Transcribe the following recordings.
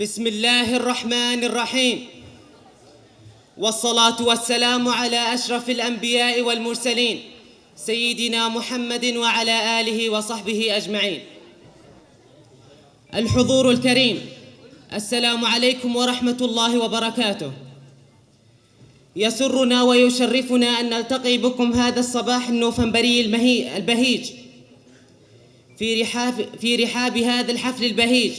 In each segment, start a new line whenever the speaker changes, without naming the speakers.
بسم الله الرحمن الرحيم، والصلاة والسلام على أشرف الأنبياء والمرسلين سيدنا محمد وعلى آله وصحبه أجمعين. الحضور الكريم، السلام عليكم ورحمة الله وبركاته. يسرنا ويشرفنا أن نلتقي بكم هذا الصباح النوفمبري البهيج في رحاب هذا الحفل البهيج،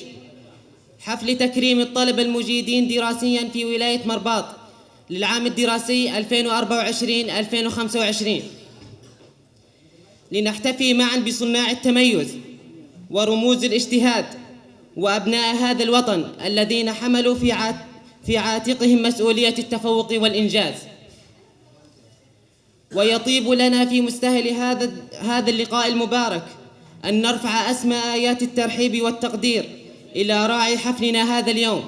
حفل تكريم الطلبة المجيدين دراسياً في ولاية مرباط للعام الدراسي 2024-2025، لنحتفي معاً بصناع التميز ورموز الاجتهاد وأبناء هذا الوطن الذين حملوا في عاتقهم مسؤولية التفوق والإنجاز. ويطيب لنا في مستهل هذا اللقاء المبارك أن نرفع أسمى آيات الترحيب والتقدير إلى راعي حفلنا هذا اليوم،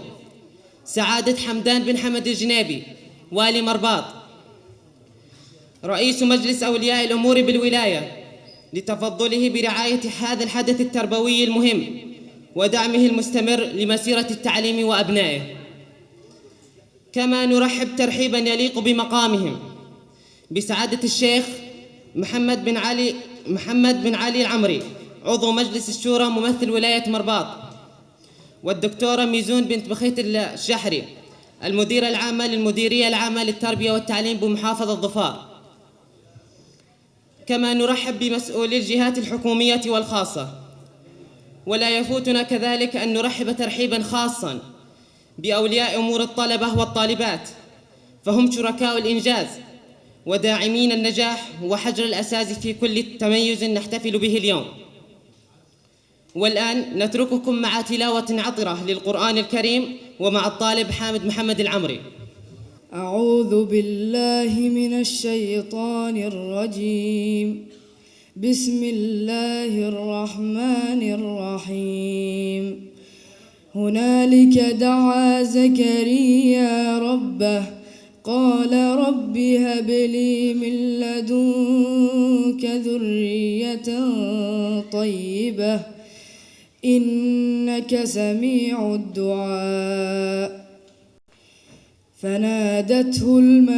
سعادة حمدان بن حمد الجنيبي، والي مرباط، رئيس مجلس أولياء الأمور بالولاية، لتفضله برعاية هذا الحدث التربوي المهم ودعمه المستمر لمسيرة التعليم وأبنائه. كما نرحب ترحيباً يليق بمقامهم بسعادة الشيخ محمد بن علي العمري، عضو مجلس الشورى ممثل ولاية مرباط، والدكتورة ميزون بنت بخيت الشحري، المديرة العامة للمديرية العامة للتربية والتعليم بمحافظة ظفار. كما نرحب بمسؤولي الجهات الحكومية والخاصة. ولا يفوتنا كذلك أن نرحب ترحيباً خاصاً بأولياء أمور الطلبة والطالبات، فهم شركاء الإنجاز وداعمين النجاح وحجر الأساس في كل تميز نحتفل به اليوم. والآن نترككم مع تلاوة عطرة للقرآن الكريم ومع الطالب حامد محمد العمري.
أعوذ بالله من الشيطان الرجيم. بسم الله الرحمن الرحيم. هنالك دعا زكريا ربه قال رب هب لي من لدنك ذرية طيبة إنك سميع الدعاء. فنادته الملائكة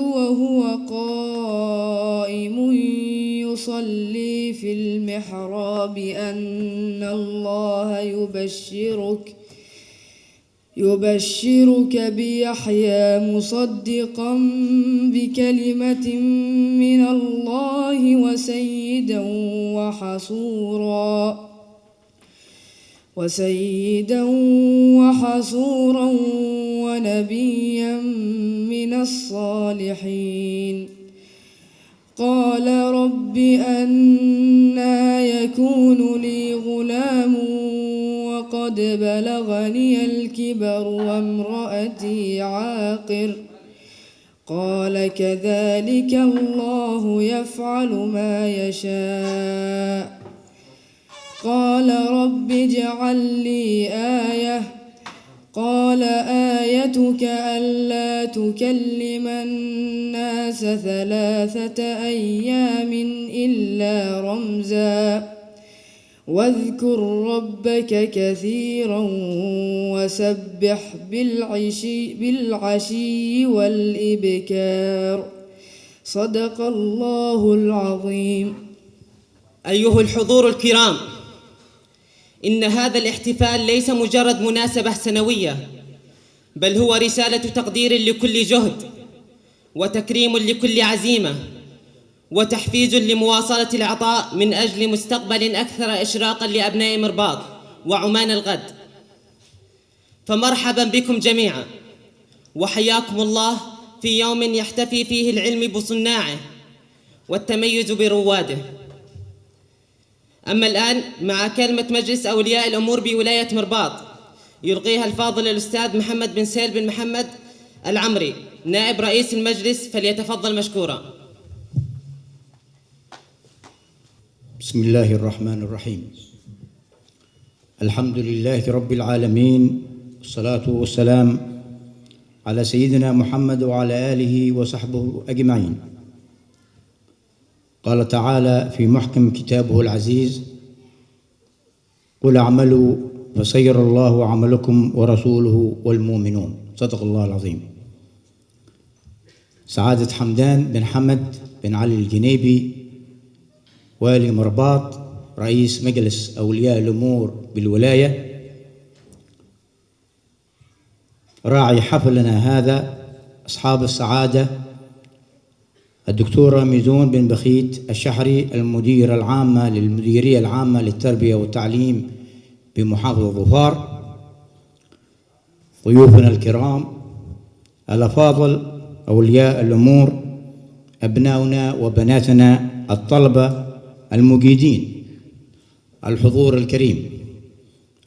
وهو قائم يصلي في المحراب أن الله يبشرك بيحيى مصدقاً بكلمة من الله وسيداً وحصوراً ونبياً من الصالحين. قال رب أنى يكون لي غلام وقد بلغني الكبر وامرأتي عاقر. قال كذلك الله يفعل ما يشاء. قال رب اجعل لي آية. قال آيتك ألا تكلم الناس 3 أيام إلا رمزا واذكر ربك كثيرا وسبح بالعشي والإبكار. صدق الله العظيم.
أيها الحضور الكرام، إن هذا الاحتفال ليس مجرد مناسبة سنوية، بل هو رسالة تقدير لكل جهد وتكريم لكل عزيمة وتحفيز لمواصلة العطاء من أجل مستقبل أكثر إشراقاً لأبناء مرباط وعمان الغد. فمرحباً بكم جميعاً وحياكم الله في يوم يحتفي فيه العلم بصناعه والتميز برواده. أما الآن مع كلمة مجلس أولياء الأمور بولاية مرباط يلقيها الفاضل الأستاذ محمد بن سهيل بن محمد العمري، نائب رئيس المجلس، فليتفضل مشكورا.
بسم الله الرحمن الرحيم. الحمد لله رب العالمين، والصلاة والسلام على سيدنا محمد وعلى آله وصحبه أجمعين. قال تعالى في محكم كتابه العزيز: قل اعملوا فسير الله عملكم ورسوله والمؤمنون. صدق الله العظيم. سعادة حمدان بن حمد بن علي الجنيبي، والي مرباط، رئيس مجلس أولياء الأمور بالولاية، راعي حفلنا هذا أصحاب السعادة الدكتورة ميزون بن بخيت الشحري، المديرة العامة للمديرية العامة للتربية والتعليم بمحافظة ظفار، ضيوفنا الكرام الأفاضل، أولياء الأمور، أبناؤنا وبناتنا الطلبة المجيدين، الحضور الكريم،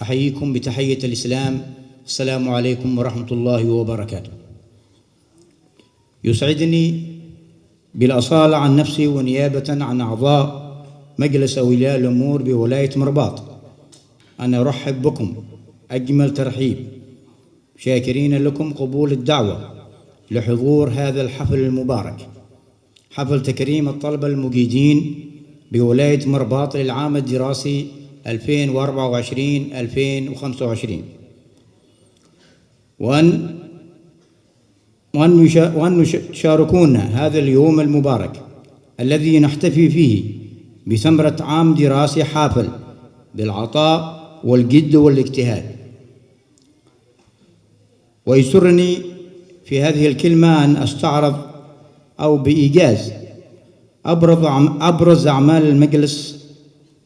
أحييكم بتحية الإسلام. السلام عليكم ورحمة الله وبركاته. يسعدني بالأصالة عن نفسي ونيابة عن أعضاء مجلس أولياء الأمور بولاية مرباط أن أرحب بكم أجمل ترحيب، شاكرين لكم قبول الدعوة لحضور هذا الحفل المبارك، حفل تكريم الطلبة المجيدين بولاية مرباط للعام الدراسي 2024-2025، وأن يشاركونا هذا اليوم المبارك الذي نحتفي فيه بثمرة عام دراسي حافل بالعطاء والجد والاجتهاد. ويسرني في هذه الكلمة أن أستعرض أو بإيجاز أبرز أعمال المجلس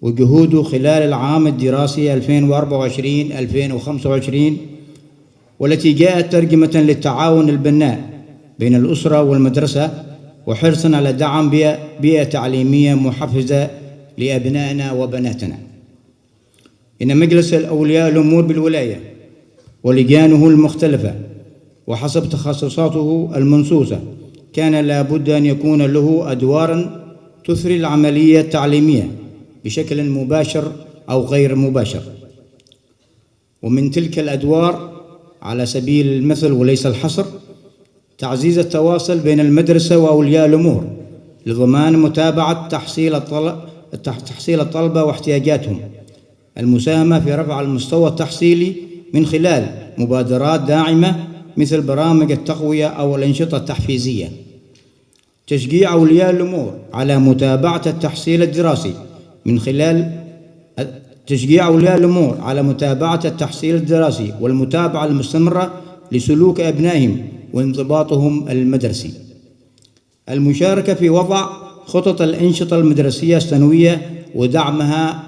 وجهوده خلال العام الدراسي 2024-2025، والتي جاءت ترجمة للتعاون البناء بين الأسرة والمدرسة، وحرصا على دعم بيئة تعليمية محفزة لأبنائنا وبناتنا. إن مجلس الأولياء الأمور بالولاية ولجانه المختلفة وحسب تخصصاته المنصوصة كان لابد أن يكون له أدوار تثري العملية التعليمية بشكل مباشر أو غير مباشر. ومن تلك الأدوار على سبيل المثل وليس الحصر تعزيز التواصل بين المدرسة وأولياء الأمور لضمان متابعة تحصيل الطلبة واحتياجاتهم، المساهمة في رفع المستوى التحصيلي من خلال مبادرات داعمة مثل برامج التقوية أو الأنشطة التحفيزية، تشجيع أولياء الأمور على متابعة التحصيل الدراسي من خلال تشجيع أولياء الأمور على متابعة التحصيل الدراسي والمتابعة المستمرة لسلوك أبنائهم وانضباطهم المدرسي، المشاركة في وضع خطط الأنشطة المدرسية السنوية ودعمها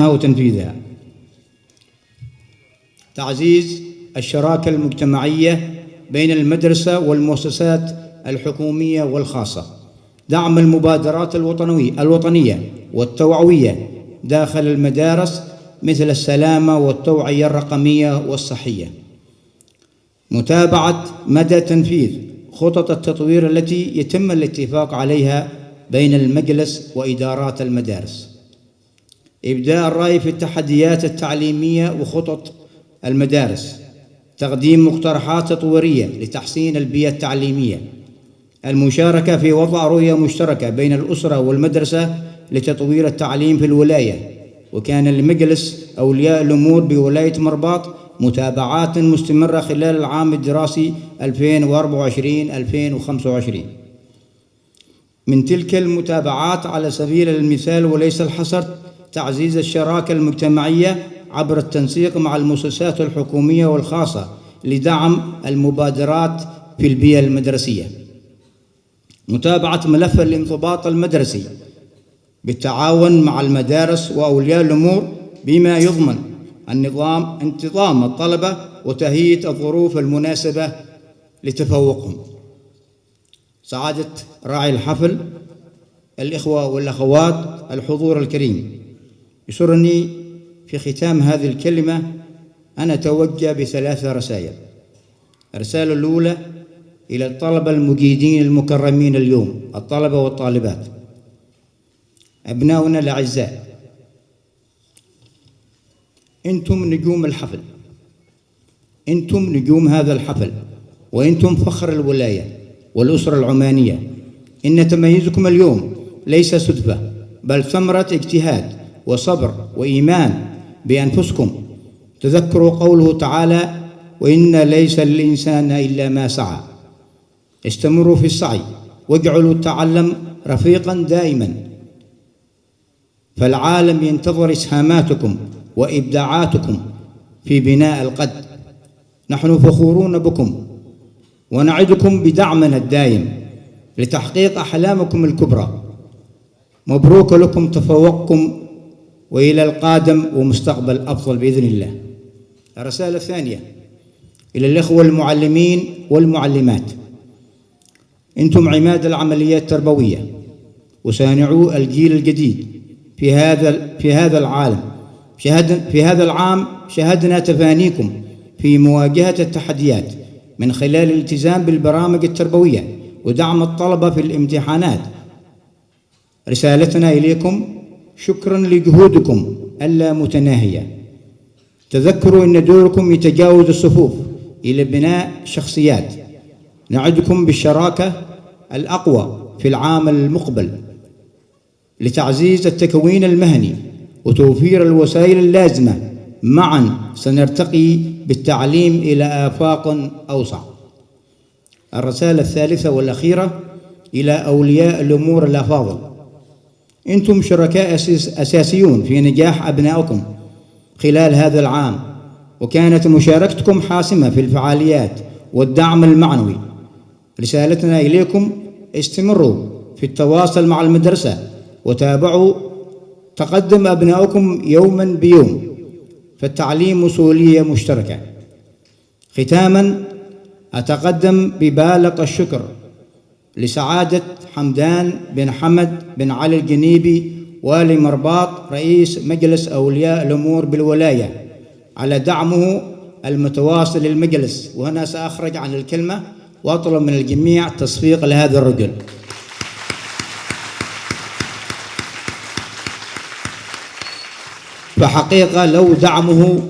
وتنفيذها، تعزيز الشراكة المجتمعية بين المدرسة والمؤسسات الحكومية والخاصة، دعم المبادرات الوطنية والتوعوية داخل المدارس مثل السلامة والتوعية الرقمية والصحية، متابعة مدى تنفيذ خطط التطوير التي يتم الاتفاق عليها بين المجلس وإدارات المدارس، إبداء الرأي في التحديات التعليمية وخطط المدارس، تقديم مقترحات تطويرية لتحسين البيئة التعليمية، المشاركة في وضع رؤية مشتركة بين الأسرة والمدرسة لتطوير التعليم في الولاية. وكان لمجلس أولياء الأمور بولاية مرباط متابعات مستمرة خلال العام الدراسي 2024-2025. من تلك المتابعات على سبيل المثال وليس الحصر تعزيز الشراكة المجتمعية عبر التنسيق مع المؤسسات الحكومية والخاصة لدعم المبادرات في البيئة المدرسية، متابعة ملف الانضباط المدرسي بالتعاون مع المدارس وأولياء الأمور بما يضمن انتظام الطلبة وتهيئة الظروف المناسبة لتفوقهم. سعادة راعي الحفل، الإخوة والأخوات، الحضور الكريم، يسرني في ختام هذه الكلمة أن أتوجه ب3 رسائل. الرسالة الأولى إلى الطلبة المجيدين المكرمين اليوم، الطلبة والطالبات، أبناؤنا الأعزاء، أنتم نجوم الحفل، أنتم نجوم هذا الحفل، وأنتم فخر الولاية والأسرة العمانية. إن تميزكم اليوم ليس صدفة، بل ثمرة اجتهاد وصبر وإيمان بأنفسكم. تذكروا قوله تعالى: وإن ليس للإنسان إلا ما سعى. استمروا في السعي واجعلوا التعلم رفيقا دائما، فالعالم ينتظر إسهاماتكم وإبداعاتكم في بناء القد. نحن فخورون بكم ونعدكم بدعمنا الدائم لتحقيق أحلامكم الكبرى. مبروك لكم تفوقكم، وإلى القادم ومستقبل أفضل بإذن الله. الرسالة الثانية إلى الإخوة المعلمين والمعلمات: أنتم عماد العمليات التربوية وصانعو الجيل الجديد في هذا العالم. في هذا العام شهدنا تفانيكم في مواجهة التحديات من خلال الالتزام بالبرامج التربوية ودعم الطلبة في الامتحانات. رسالتنا إليكم: شكرا لجهودكم اللامتناهية. تذكروا أن دوركم يتجاوز الصفوف إلى بناء شخصيات. نعدكم بالشراكة الأقوى في العام المقبل لتعزيز التكوين المهني وتوفير الوسائل اللازمة. معا سنرتقي بالتعليم إلى آفاق أوسع. الرسالة الثالثة والأخيرة إلى أولياء الأمور الأفاضل: أنتم شركاء أساسيون في نجاح أبنائكم خلال هذا العام، وكانت مشاركتكم حاسمة في الفعاليات والدعم المعنوي. رسالتنا إليكم: استمروا في التواصل مع المدرسة وتابعوا تقدم أبنائكم يوما بيوم، فالتعليم مسؤولية مشتركة. ختاما أتقدم ببالغ الشكر لسعادة حمدان بن حمد بن علي الجنيبي والي مرباط رئيس مجلس أولياء الأمور بالولاية على دعمه المتواصل للمجلس. وهنا سأخرج عن الكلمة وأطلب من الجميع تصفيق لهذا الرجل. فحقيقة لو دعمه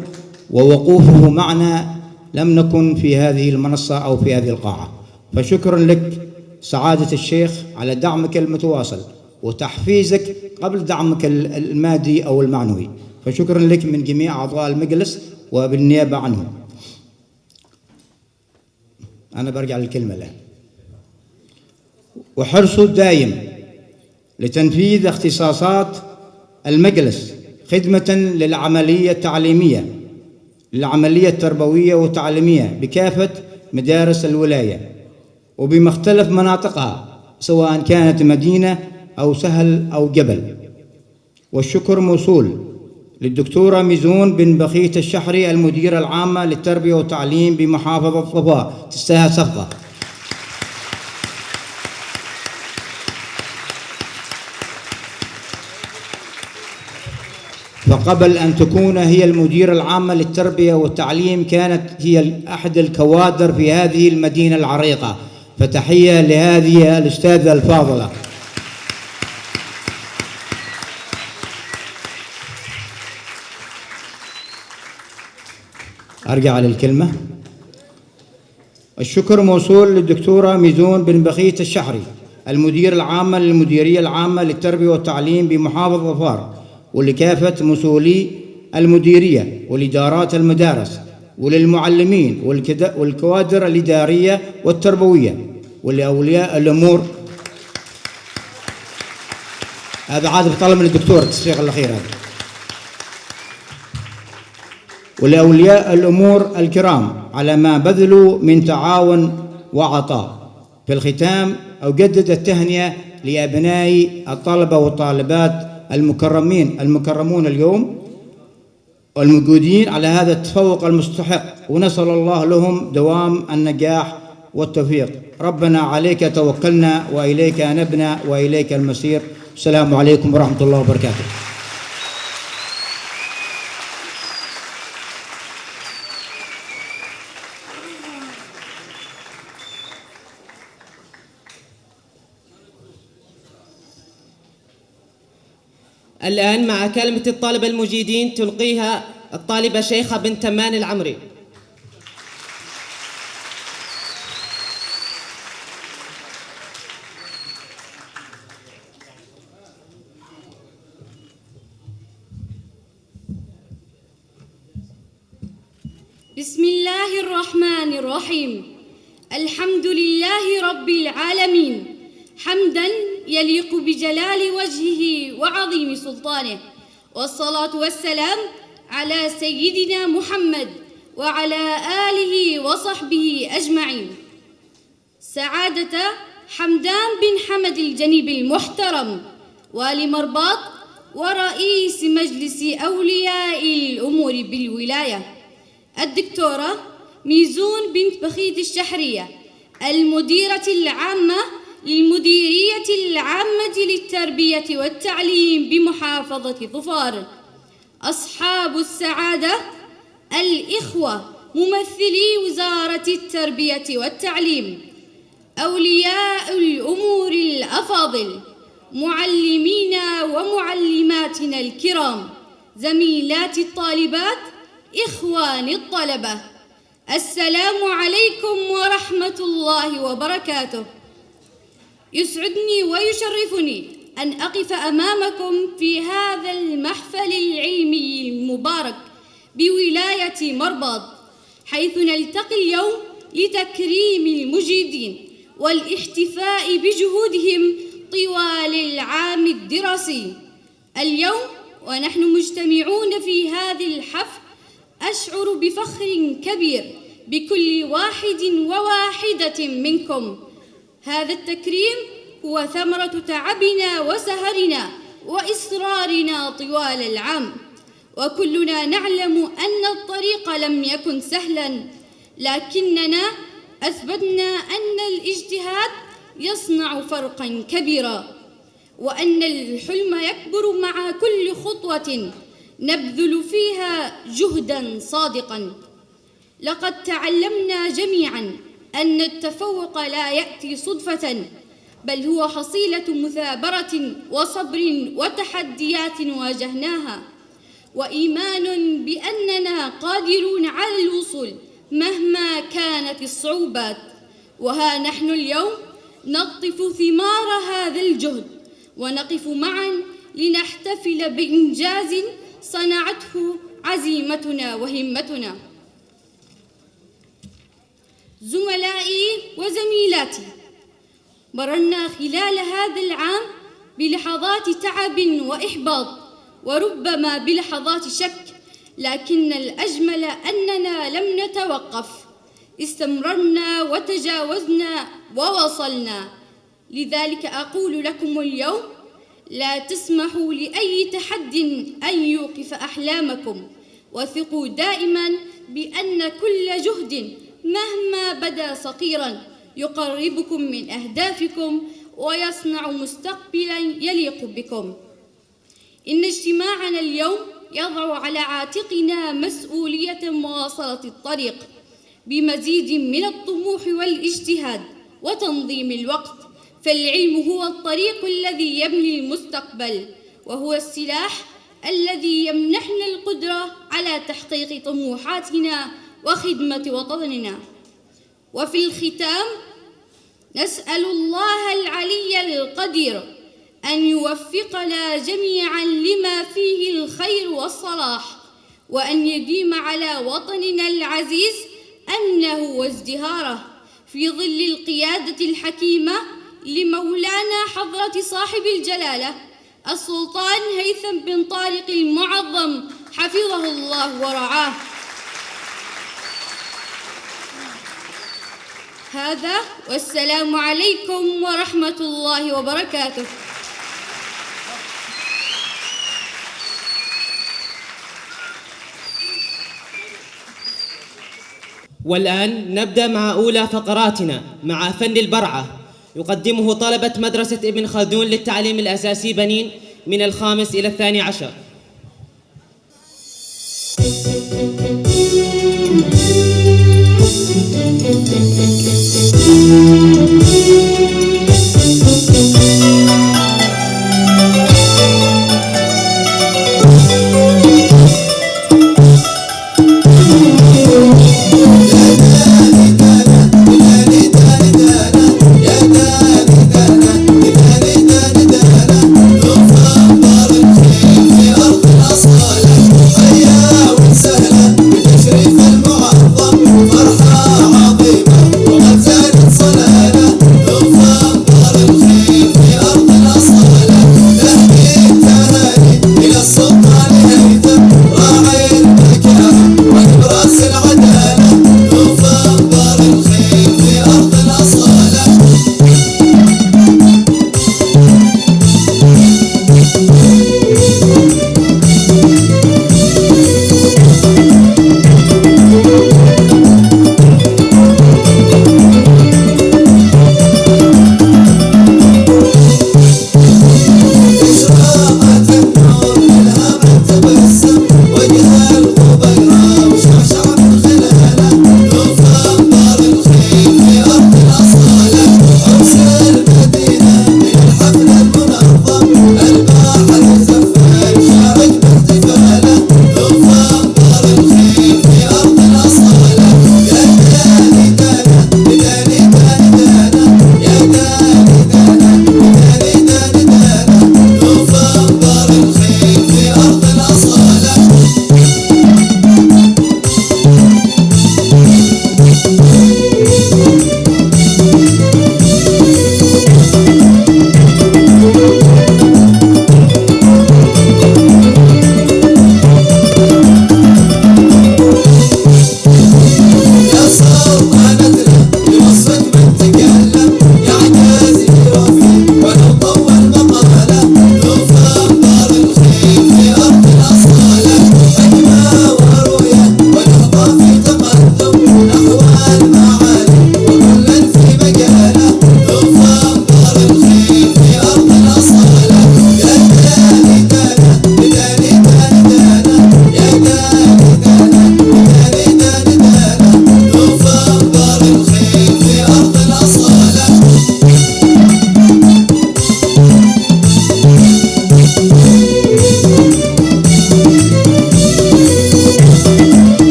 ووقوفه معنا لم نكن في هذه المنصة أو في هذه القاعة. فشكرا لك سعادة الشيخ على دعمك المتواصل وتحفيزك قبل دعمك المادي أو المعنوي. فشكرا لك من جميع أعضاء المجلس وبالنيابة عنهم. أنا برجع للكلمة الآن. وحرصه الدائم لتنفيذ اختصاصات المجلس خدمة للعملية التعليمية للعملية التربوية والتعليمية بكافة مدارس الولاية وبمختلف مناطقها، سواء كانت مدينة أو سهل أو جبل. والشكر موصول للدكتورة ميزون بن بخيت الشحري المديرة العامة للتربية والتعليم بمحافظة ظفار. تستاهل صفقة. فقبل أن تكون هي المديرة العامة للتربية والتعليم كانت هي أحد الكوادر في هذه المدينة العريقة. فتحية لهذه الأستاذة الفاضلة. أرجع للكلمة. الشكر موصول للدكتورة ميزون بن بخيت الشحري المديرة العامة للمديرية العامة للتربية والتعليم بمحافظة ظفار، ولكافة مسؤولي المديرية والإدارات المدارس، وللمعلمين والكوادر الإدارية والتربوية، ولأولياء الأمور. هذا عاد بطلب من الدكتور التصفيق الأخير هذا. ولأولياء الأمور الكرام على ما بذلوا من تعاون وعطاء. في الختام أجدد التهنئة لأبناء الطلبة والطالبات المكرمون اليوم والموجودين على هذا التفوق المستحق، ونسأل الله لهم دوام النجاح والتوفيق. ربنا عليك توكلنا وإليك أنبنا وإليك المصير. السلام عليكم ورحمة الله وبركاته.
الآن مع كلمة الطلبة المجيدين تلقيها الطالبة شيخة بنت تمان العمري.
بسم الله الرحمن الرحيم. الحمد لله رب العالمين حمداً يليق بجلال وجهه وعظيم سلطانه، والصلاة والسلام على سيدنا محمد وعلى آله وصحبه أجمعين. سعادة حمدان بن حمد الجنيب المحترم والي مرباط ورئيس مجلس أولياء الأمور بالولاية، الدكتورة ميزون بنت بخيت الشحرية، المديرة العامة للمديرية العامة للتربية والتعليم بمحافظة ظفار، أصحاب السعادة، الإخوة ممثلي وزارة التربية والتعليم، أولياء الأمور الأفاضل، معلمينا ومعلماتنا الكرام، زميلات الطالبات، إخواني الطلبة، السلام عليكم ورحمة الله وبركاته. يسعدني ويشرفني أن أقف أمامكم في هذا المحفل العلمي المبارك بولاية مرباط، حيث نلتقي اليوم لتكريم المجيدين والاحتفاء بجهودهم طوال العام الدراسي. اليوم ونحن مجتمعون في هذه الحفل أشعر بفخر كبير بكل واحد وواحدة منكم. هذا التكريم هو ثمرة تعبنا وسهرنا وإصرارنا طوال العام، وكلنا نعلم أن الطريق لم يكن سهلاً، لكننا أثبتنا أن الاجتهاد يصنع فرقاً كبيراً، وأن الحلم يكبر مع كل خطوة نبذل فيها جهداً صادقاً. لقد تعلمنا جميعاً أن التفوق لا يأتي صدفة، بل هو حصيلة مثابرة وصبر وتحديات واجهناها، وإيمان بأننا قادرون على الوصول مهما كانت الصعوبات. وها نحن اليوم نقطف ثمار هذا الجهد ونقف معا لنحتفل بإنجاز صنعته عزيمتنا وهمتنا. زملائي وزميلاتي، مررنا خلال هذا العام بلحظات تعب وإحباط وربما بلحظات شك، لكن الأجمل أننا لم نتوقف، استمررنا وتجاوزنا ووصلنا. لذلك أقول لكم اليوم: لا تسمحوا لأي تحد أن يوقف أحلامكم، وثقوا دائما بأن كل جهد مهما بدا صغيرا يقربكم من أهدافكم ويصنع مستقبلا يليق بكم. إن اجتماعنا اليوم يضع على عاتقنا مسؤولية مواصلة الطريق بمزيد من الطموح والاجتهاد وتنظيم الوقت، فالعلم هو الطريق الذي يبني المستقبل، وهو السلاح الذي يمنحنا القدرة على تحقيق طموحاتنا وخدمة وطننا. وفي الختام نسأل الله العلي القدير أن يوفقنا جميعاً لما فيه الخير والصلاح، وأن يديم على وطننا العزيز أمنه وازدهاره في ظل القيادة الحكيمة لمولانا حضرة صاحب الجلالة السلطان هيثم بن طارق المعظم حفظه الله ورعاه. هذا والسلام عليكم ورحمة الله وبركاته.
والآن نبدأ مع أولى فقراتنا مع فن البرعة، يقدمه طلبة مدرسة ابن خلدون للتعليم الأساسي بنين من الخامس إلى 12.
وسهلا بتشريف المعظم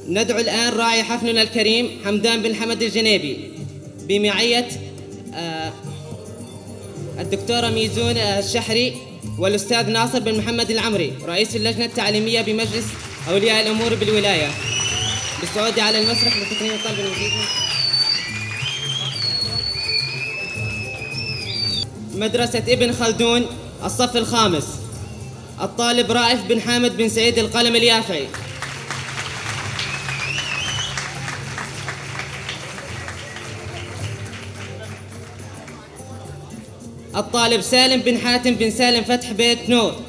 ندعو الآن راعي حفلنا الكريم حمدان بن حمد الجنيبي بمعية الدكتورة ميزون الشحري والأستاذ ناصر بن محمد العمري رئيس اللجنة التعليمية بمجلس أولياء الأمور بالولاية بالصعود على المسرح لتكريم الطالب الموسيقي. مدرسة ابن خلدون الصف الخامس، الطالب رائف بن حامد بن سعيد القلم اليافعي. الطالب سالم بن حاتم بن سالم فتح بيت نور.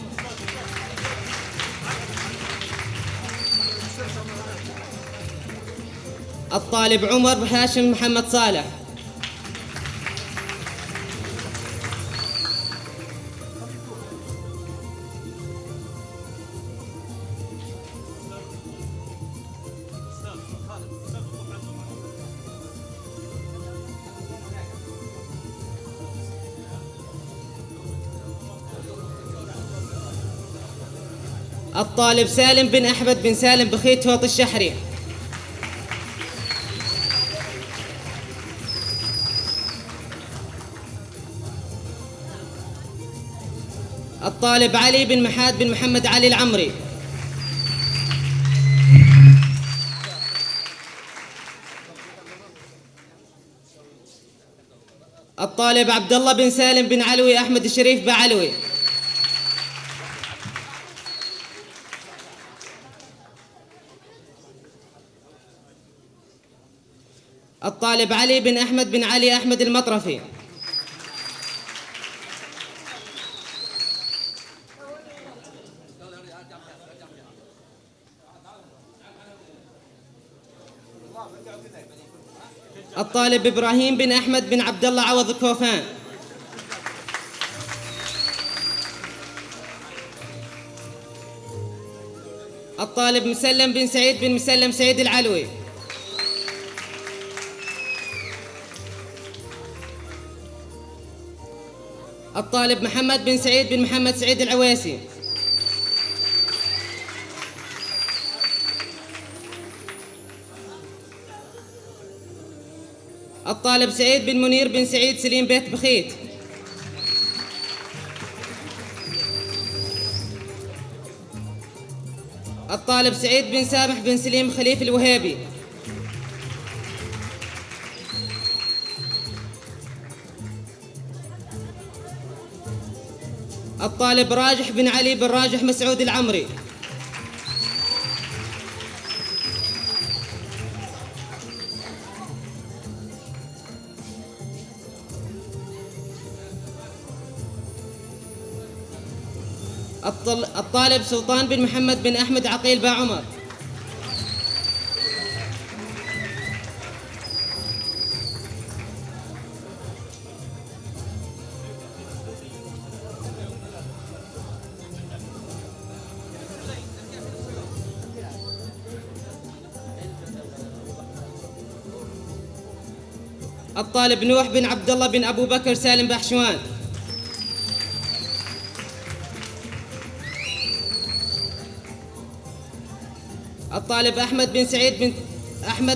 الطالب عمر بن هاشم محمد صالح. الطالب سالم بن أحمد بن سالم بخيت هوط الشحري. الطالب علي بن محاد بن محمد علي العمري. الطالب عبد الله بن سالم بن علوي أحمد الشريف بعلوي. الطالب علي بن أحمد بن علي أحمد المطرفي. الطالب إبراهيم بن أحمد بن عبد الله عوض الكوفان. الطالب مسلم بن سعيد بن مسلم سعيد العلوي. الطالب محمد بن سعيد بن محمد سعيد العويسي. الطالب سعيد بن منير بن سعيد سليم بيت بخيت. الطالب سعيد بن سامح بن سليم خليف الوهيبي. الطالب راجح بن علي بن راجح مسعود العمري. الطالب سلطان بن محمد بن أحمد عقيل با عمر. الطالب نوح بن عبد الله بن أبو بكر سالم بحشوان. الطالب أحمد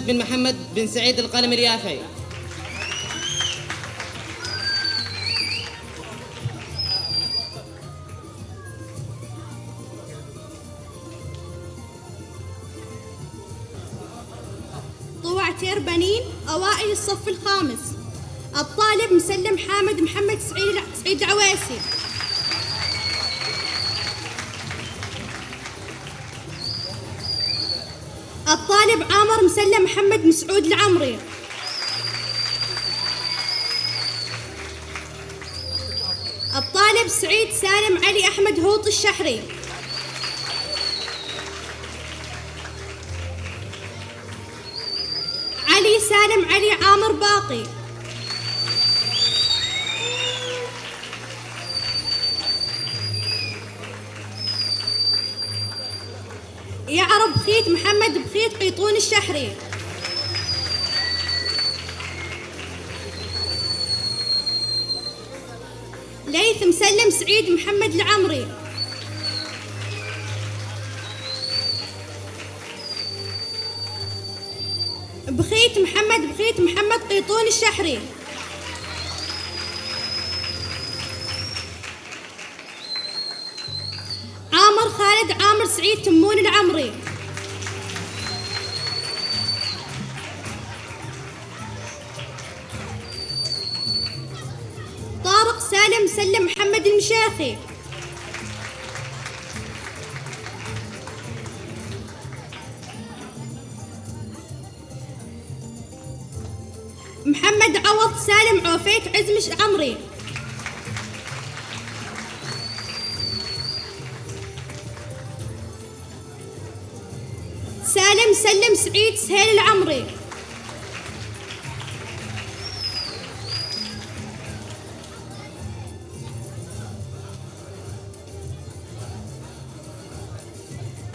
بن محمد بن سعيد القلم اليافعي.
طوعتير بنين أوائل الصف الخامس، الطالب مسلم حامد محمد سعيد العويسي. الطالب عامر مسلم محمد مسعود العمري. الطالب سعيد سالم علي أحمد هوط الشحري. علي سالم علي عامر باقي. يعرب بخيت محمد بخيت قيطون الشحري. ليث مسلم سعيد محمد العمري. بخيت محمد قيطون الشحري. عامر خالد عامر سعيد تمون العمري. طارق سالم سلم محمد المشاخي. محمد عوض سالم عوفيت عزمش عمري. سالم سلم سعيد سهيل العمري.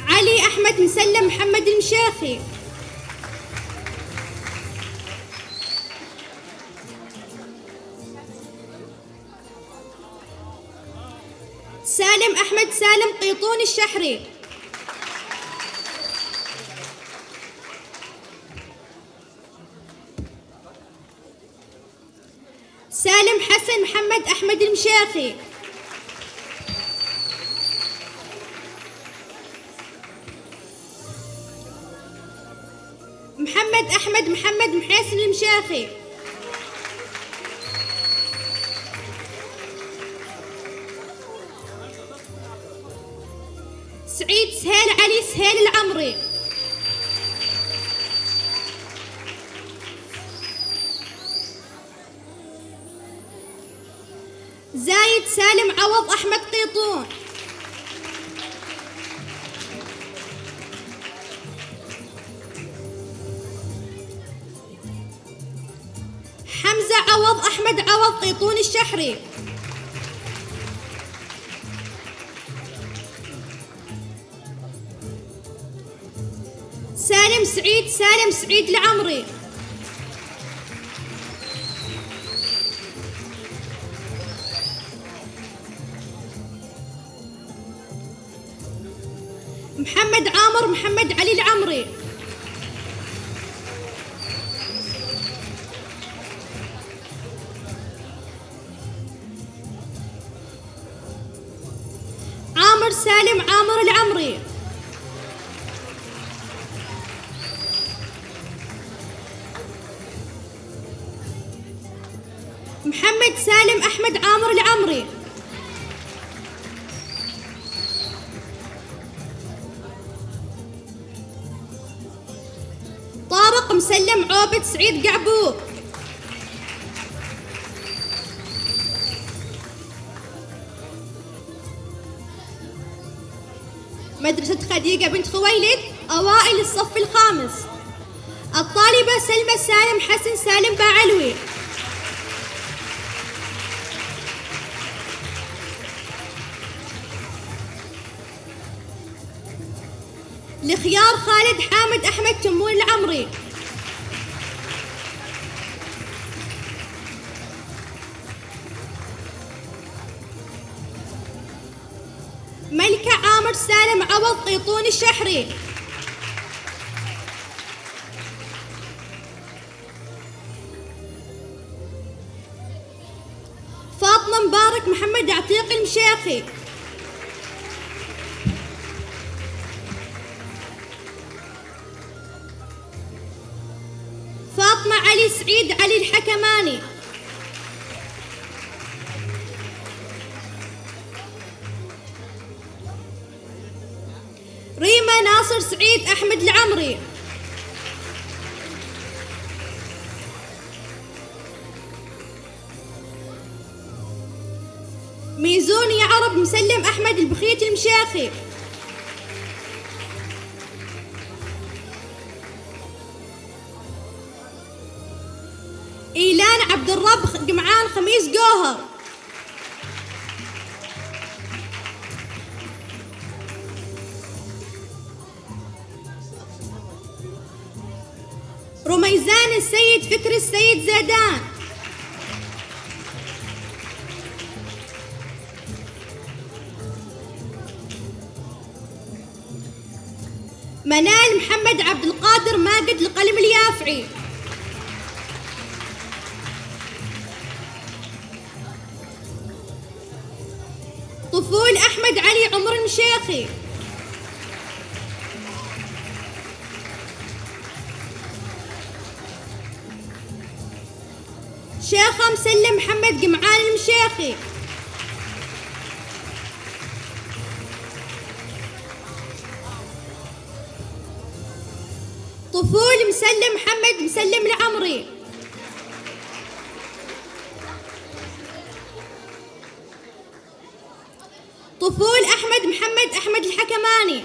علي أحمد مسلم محمد المشاخي. سالم أحمد سالم قيطون الشحري. سالم حسن محمد أحمد المشاخي. محمد أحمد محمد محيسن المشاخي. سعيد سهيل علي سهيل العمري. زايد سالم عوض أحمد قيطون. حمزة عوض أحمد عوض قيطون الشحري. سالم سعيد سالم سعيد العمري. محمد عامر محمد علي العمري. عامر سالم عامر العمري. محمد سالم أحمد عامر العمري. طارق مسلم عوبد سعيد قعبوب. مدرسة خديجة بنت خويلد أوائل الصف الخامس. الطالبة سلمى سالم حسن سالم باعلوي. الخيار خالد حامد أحمد تمون العمري. ملكة عامر سالم عوض قيطون الشحري. فاطمة مبارك محمد عتيق المشاخي. فاطمة علي سعيد علي الحكماني. ريما ناصر سعيد أحمد العمري. ميزون يعرب مسلم أحمد البخيت المشاخي. إيلان عبد الرب جمعان خميس جوهر. رميزان السيد فكر السيد زيدان. منال محمد عبد القادر ماجد القلم اليافعي. طفول أحمد علي عمر المشيخي. شيخة مسلم محمد قمعان المشيخي. طفول مسلم محمد مسلم العمري. طفول أحمد محمد أحمد الحكماني.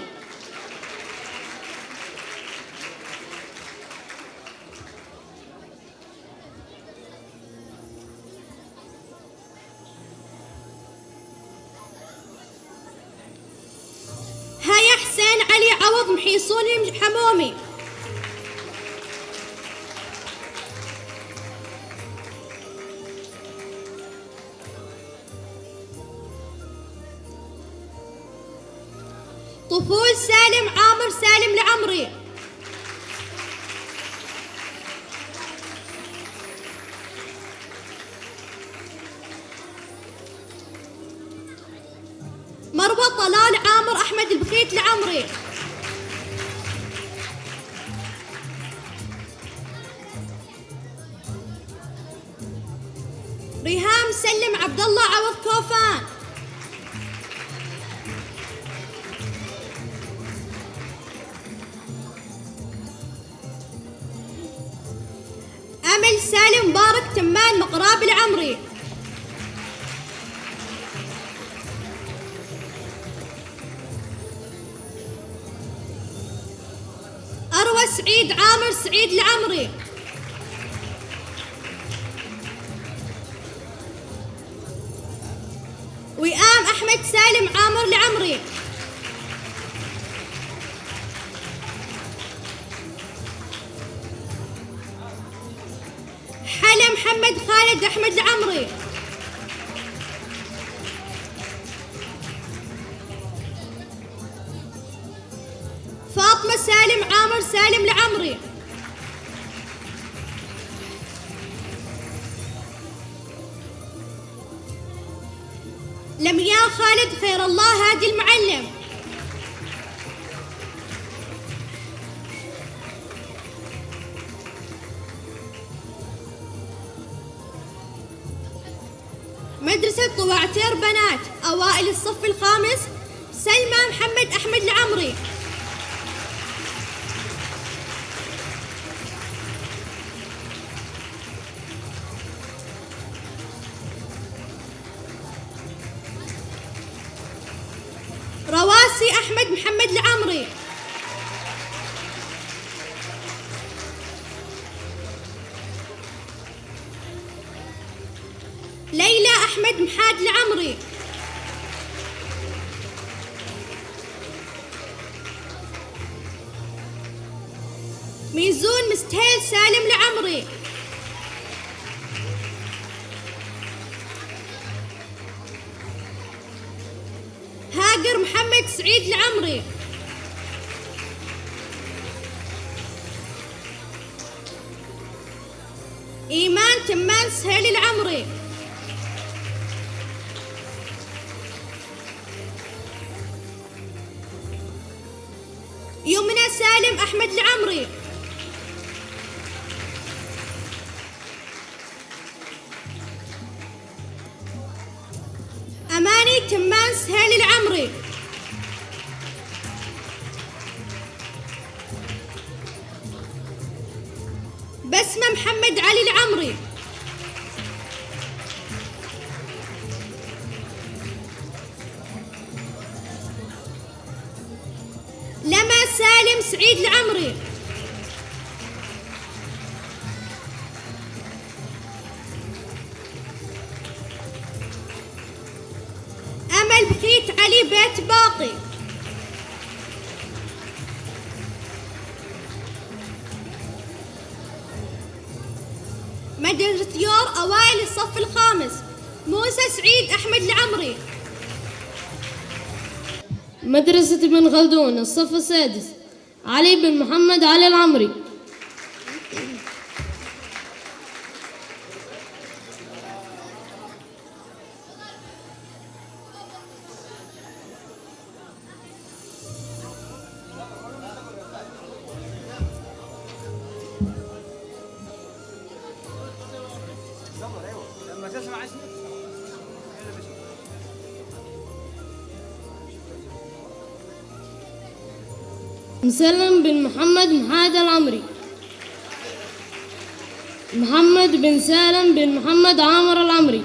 هيا حسين علي عوض محيصون الحمومي. طفول سالم عامر سالم العمري. مروة طلال عامر أحمد البخيت العمري. ريهام سلم عبد الله عوض كوفان. أمل سالم مبارك تمان مقراب العمري. أروى سعيد عامر سعيد العمري. وئام أحمد سالم عامر العمري. حلا محمد خالد أحمد العمري. فاطمة سالم عامر سالم العمري. لمياء خالد خير الله هادي المعلم. مدرسة طوعتير بنات أوائل الصف الخامس سلمى محمد أحمد العمري. رواسي أحمد محمد العمري. ليلى أحمد محاد العمري. ميزون مستهيل سالم العمري. هاجر محمد سعيد العمري. إيمان تمان سهيل العمري. يمنى سالم أحمد العمري. أماني تمان سهيل العمري. بسمة محمد علي العمري. لما سالم سعيد العمري. أمل بخيت علي بيت باقي. مدرسة يور أوائل الصف الخامس موسى سعيد أحمد العمري.
مدرسة ابن خلدون الصف السادس علي بن محمد علي العمري. مسلم بن محمد محاد العمري. محمد بن سالم بن محمد عامر العمري.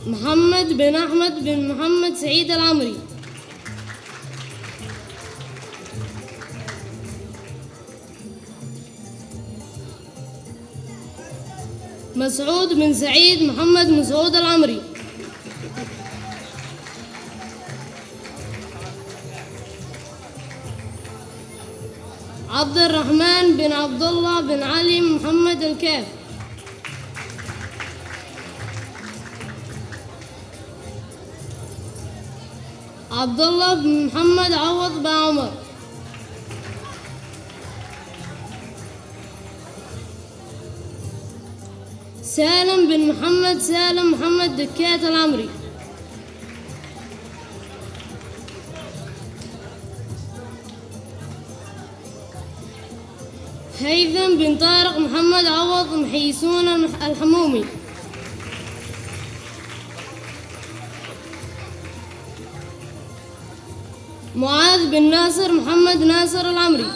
محمد بن أحمد بن محمد سعيد العمري. مسعود بن سعيد محمد مسعود العمري. عبد الرحمن بن عبد الله بن علي محمد الكاف. عبد الله بن محمد عوض بن عمر. سالم بن محمد سالم محمد دكات العمري. هيثم بن طارق محمد عوض محيسون الحمومي. معاذ بن ناصر محمد ناصر العمري.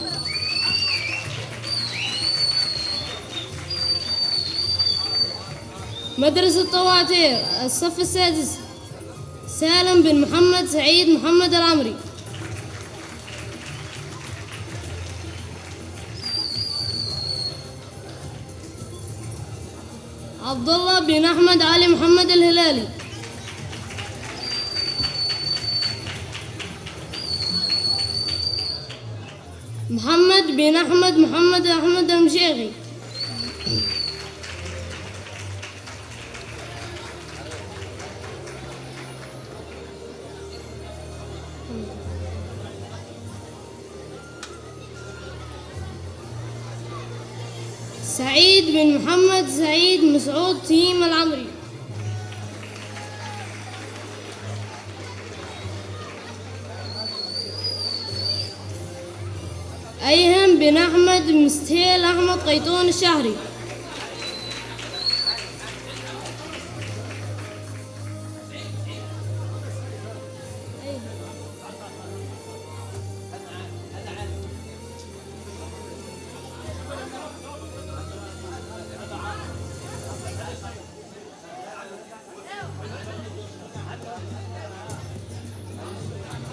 مدرسة طواتير الصف السادس سالم بن محمد سعيد محمد العمري. عبد الله بن أحمد علي محمد الهلالي. محمد بن أحمد محمد أحمد المشيخي. سعيد بن محمد سعيد مسعود تيم العمري. أيهم بن أحمد مستهيل أحمد قيتون الشهري.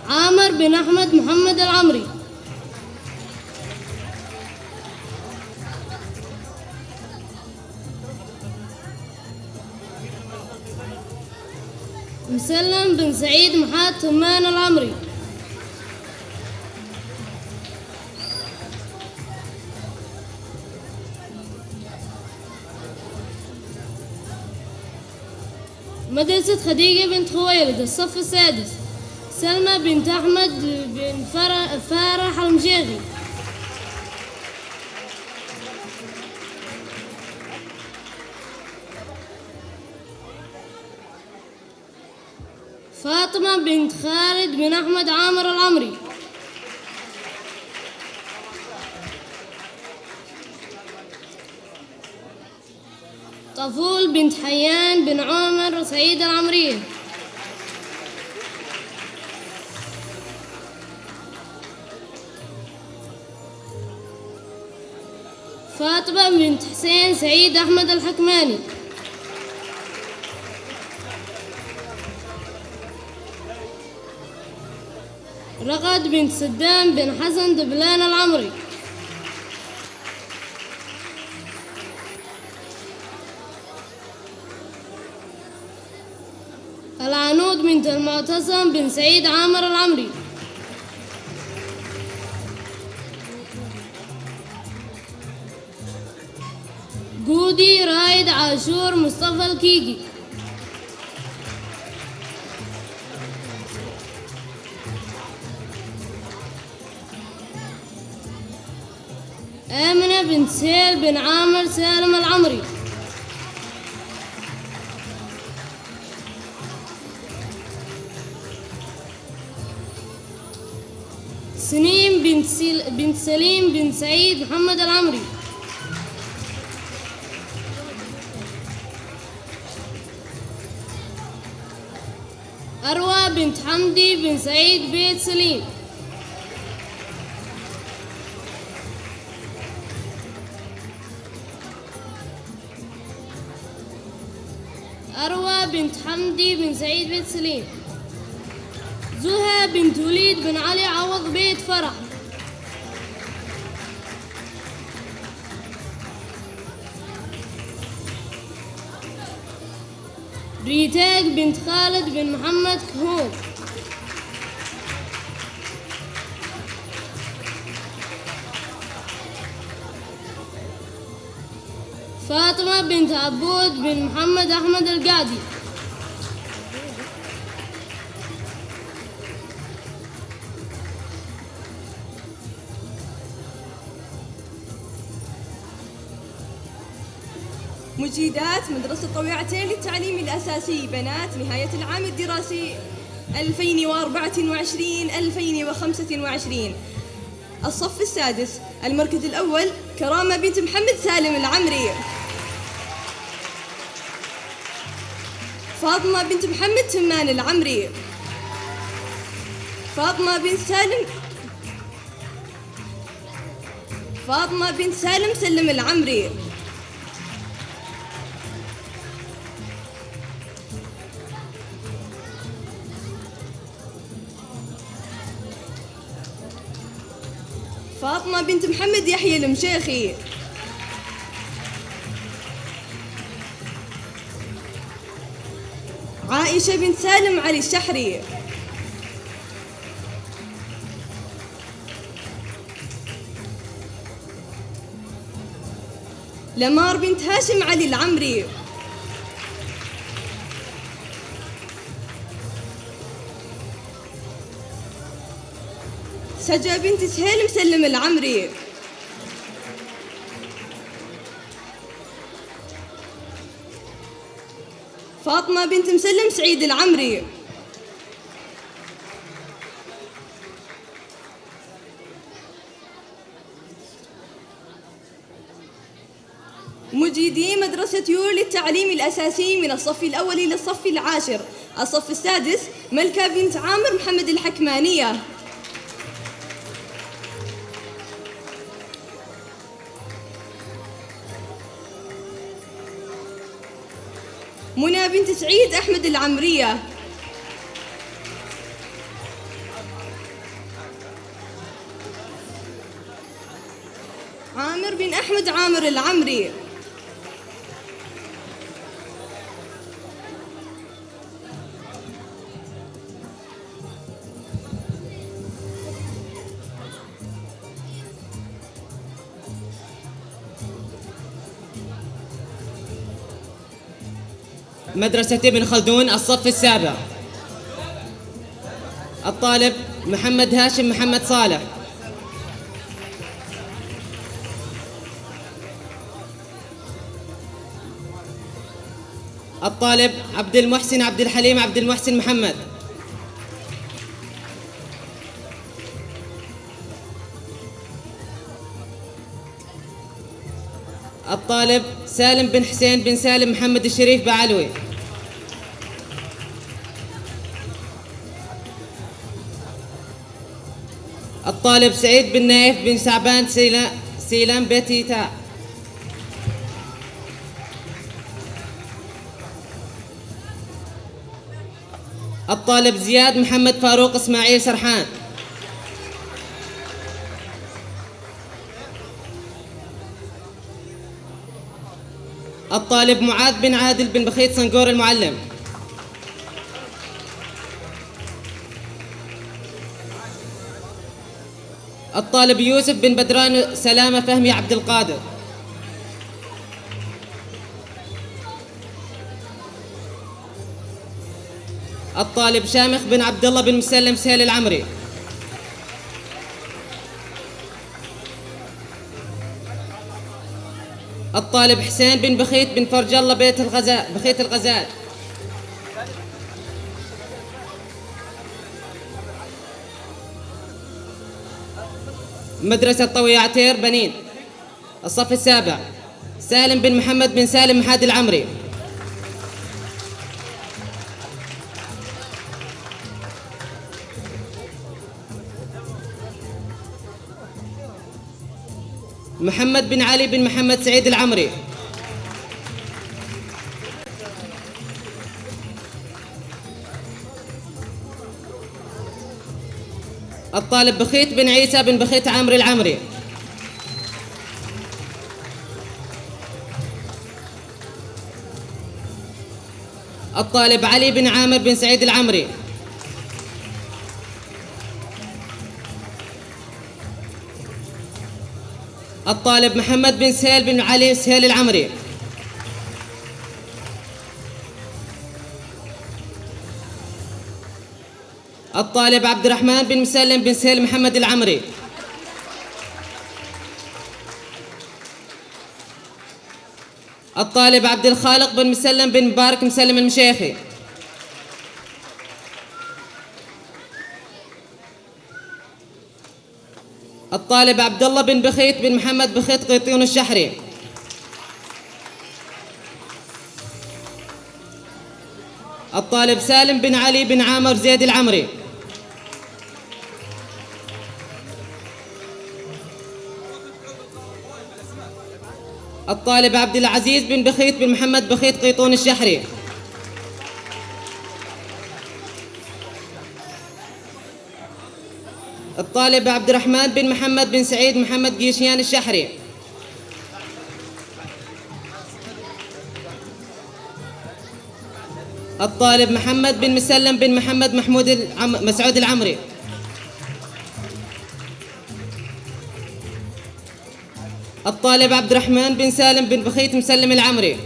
عامر بن أحمد محمد العمري. مسلم بن سعيد محاد ثمان العمري. مدرسة خديجة بنت خويلد الصف السادس سلمى بنت أحمد بن فارح المشيخي. فاطمة بنت خالد بن أحمد عامر العمري. طفول بنت حيان بن عمر سعيد العمرية. فاطمة بنت حسين سعيد أحمد الحكماني. رغد بنت سدام بن حسن دبلان العمري. العنود بنت المعتصم بن سعيد عامر العمري. جودي رايد عاشور مصطفى الكيكي. آمنة بنت سهيل بن عامر سالم العمري. سنين بنت سليم بن سعيد محمد العمري. أروى بنت حمدي بن سعيد بيت سليم. أروى بنت حمدي بن سعيد بيت سليم. زهى بنت وليد بن علي عوض بيت فرح. ريتاج بنت خالد بن محمد كهوب. فاطمة بنت عبود بن محمد أحمد القادي.
مجيدات مدرسة طويعتين للتعليم الأساسي بنات نهاية العام الدراسي 2024-2025. الصف السادس، المركز الأول كرامة بنت محمد سالم العمري. فاطمة بنت محمد تمان العمري. فاطمة بنت سالم سلم العمري. فاطمة بنت محمد يحيى المشيخي. عائشة بنت سالم علي الشحري. لمار بنت هاشم علي العمري. سجا بنت سهيل مسلم العمري. فاطمة بنت مسلم سعيد العمري. مجيدي مدرسة يور للتعليم الأساسي من الصف الأول إلى الصف العاشر. الصف السادس، ملكة بنت عامر محمد الحكمانية. منى بنت سعيد أحمد العمرية. عامر بن أحمد عامر العمري.
مدرسة ابن خلدون الصف السابع. الطالب محمد هاشم محمد صالح. الطالب عبد المحسن عبد الحليم عبد المحسن محمد. الطالب سالم بن حسين بن سالم محمد الشريف بعلوي. الطالب سعيد بن نايف بن سعبان سيلان بتيتا. الطالب زياد محمد فاروق اسماعيل سرحان. الطالب معاذ بن عادل بن بخيت صنقور المعلم. الطالب يوسف بن بدران سلامة فهمي عبد القادر. الطالب شامخ بن عبد الله بن مسلم سهيل العمري. الطالب حسين بن بخيت بن فرج الله بخيت الغزال. مدرسة طوي عتير بنين، الصف السابع، سالم بن محمد بن سالم محاد العمري. محمد بن علي بن محمد سعيد العمري. الطالب بخيت بن عيسى بن بخيت عامر العمري. الطالب علي بن عامر بن سعيد العمري. الطالب محمد بن سهيل بن علي سهيل العمري. الطالب عبد الرحمن بن مسلم بن سهيل محمد العمري. الطالب عبد الخالق بن مسلم بن مبارك مسلم المشيخي. الطالب عبد الله بن بخيت بن محمد بخيت قيطون الشحري. الطالب سالم بن علي بن عامر زيد العمري. الطالب عبد العزيز بن بخيت بن محمد بخيت قيطون الشحري. الطالب عبد الرحمن بن محمد بن سعيد محمد قيشيان الشحري. الطالب محمد بن مسلم بن محمد محمود مسعود العمري. الطالب عبد الرحمن بن سالم بن بخيت مسلم العمري.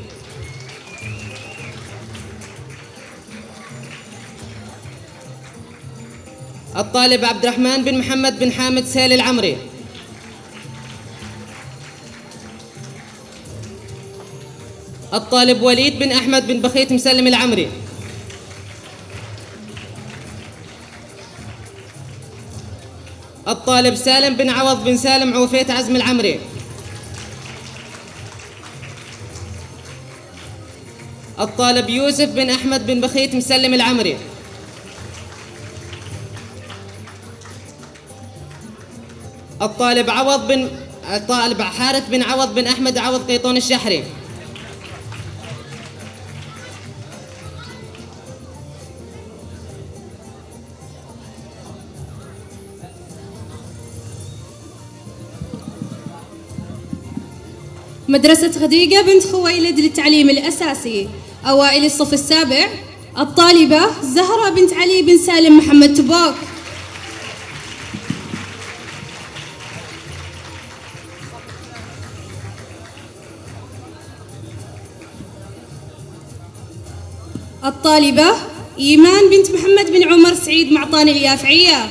الطالب عبد الرحمن بن محمد بن حامد سهيل العمري. الطالب وليد بن أحمد بن بخيت مسلم العمري. الطالب سالم بن عوض بن سالم عوفيت عزم العمري. الطالب يوسف بن أحمد بن بخيت مسلم العمري. الطالب حارث بن عوض بن أحمد عوض قيطون الشحري.
مدرسة خديجة بنت خويلد للتعليم الأساسي، أوائل الصف السابع، الطالبة زهرة بنت علي بن سالم محمد تبوك. الطالبة إيمان بنت محمد بن عمر سعيد معطان اليافعية.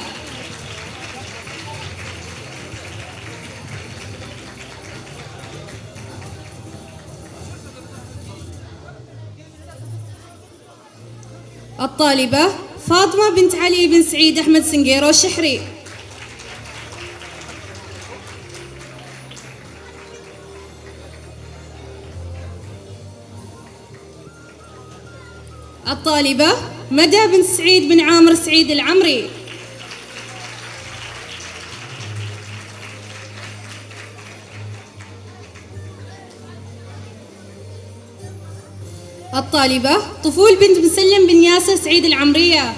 الطالبة فاطمة بنت علي بن سعيد أحمد سنقيرو الشحري. الطالبة مدى بن سعيد بن عامر سعيد العمري. الطالبة طفول بنت مسلم بن ياسر سعيد العمرية.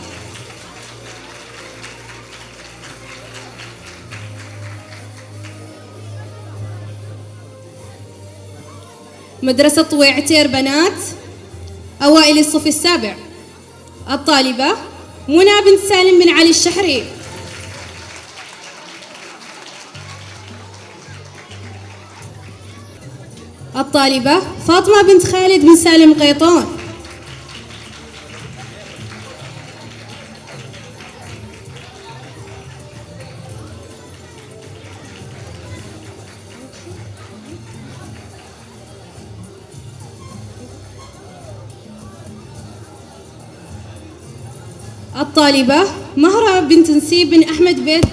مدرسة طوي عتير بنات، أوائل الصف السابع، الطالبة منى بنت سالم بن علي الشحري. الطالبة فاطمة بنت خالد بن سالم قيطون. الطالبة مهرة بنت نسيب بن أحمد بيت.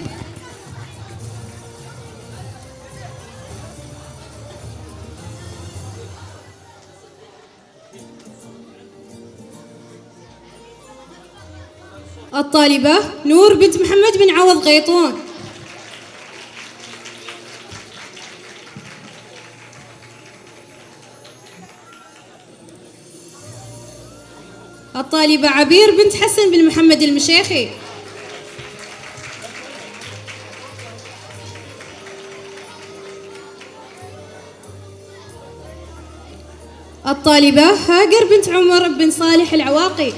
الطالبة نور بنت محمد بن عوض غيطون. الطالبة عبير بنت حسن بن محمد المشيخي. الطالبة هاجر بنت عمر بن صالح العواقي.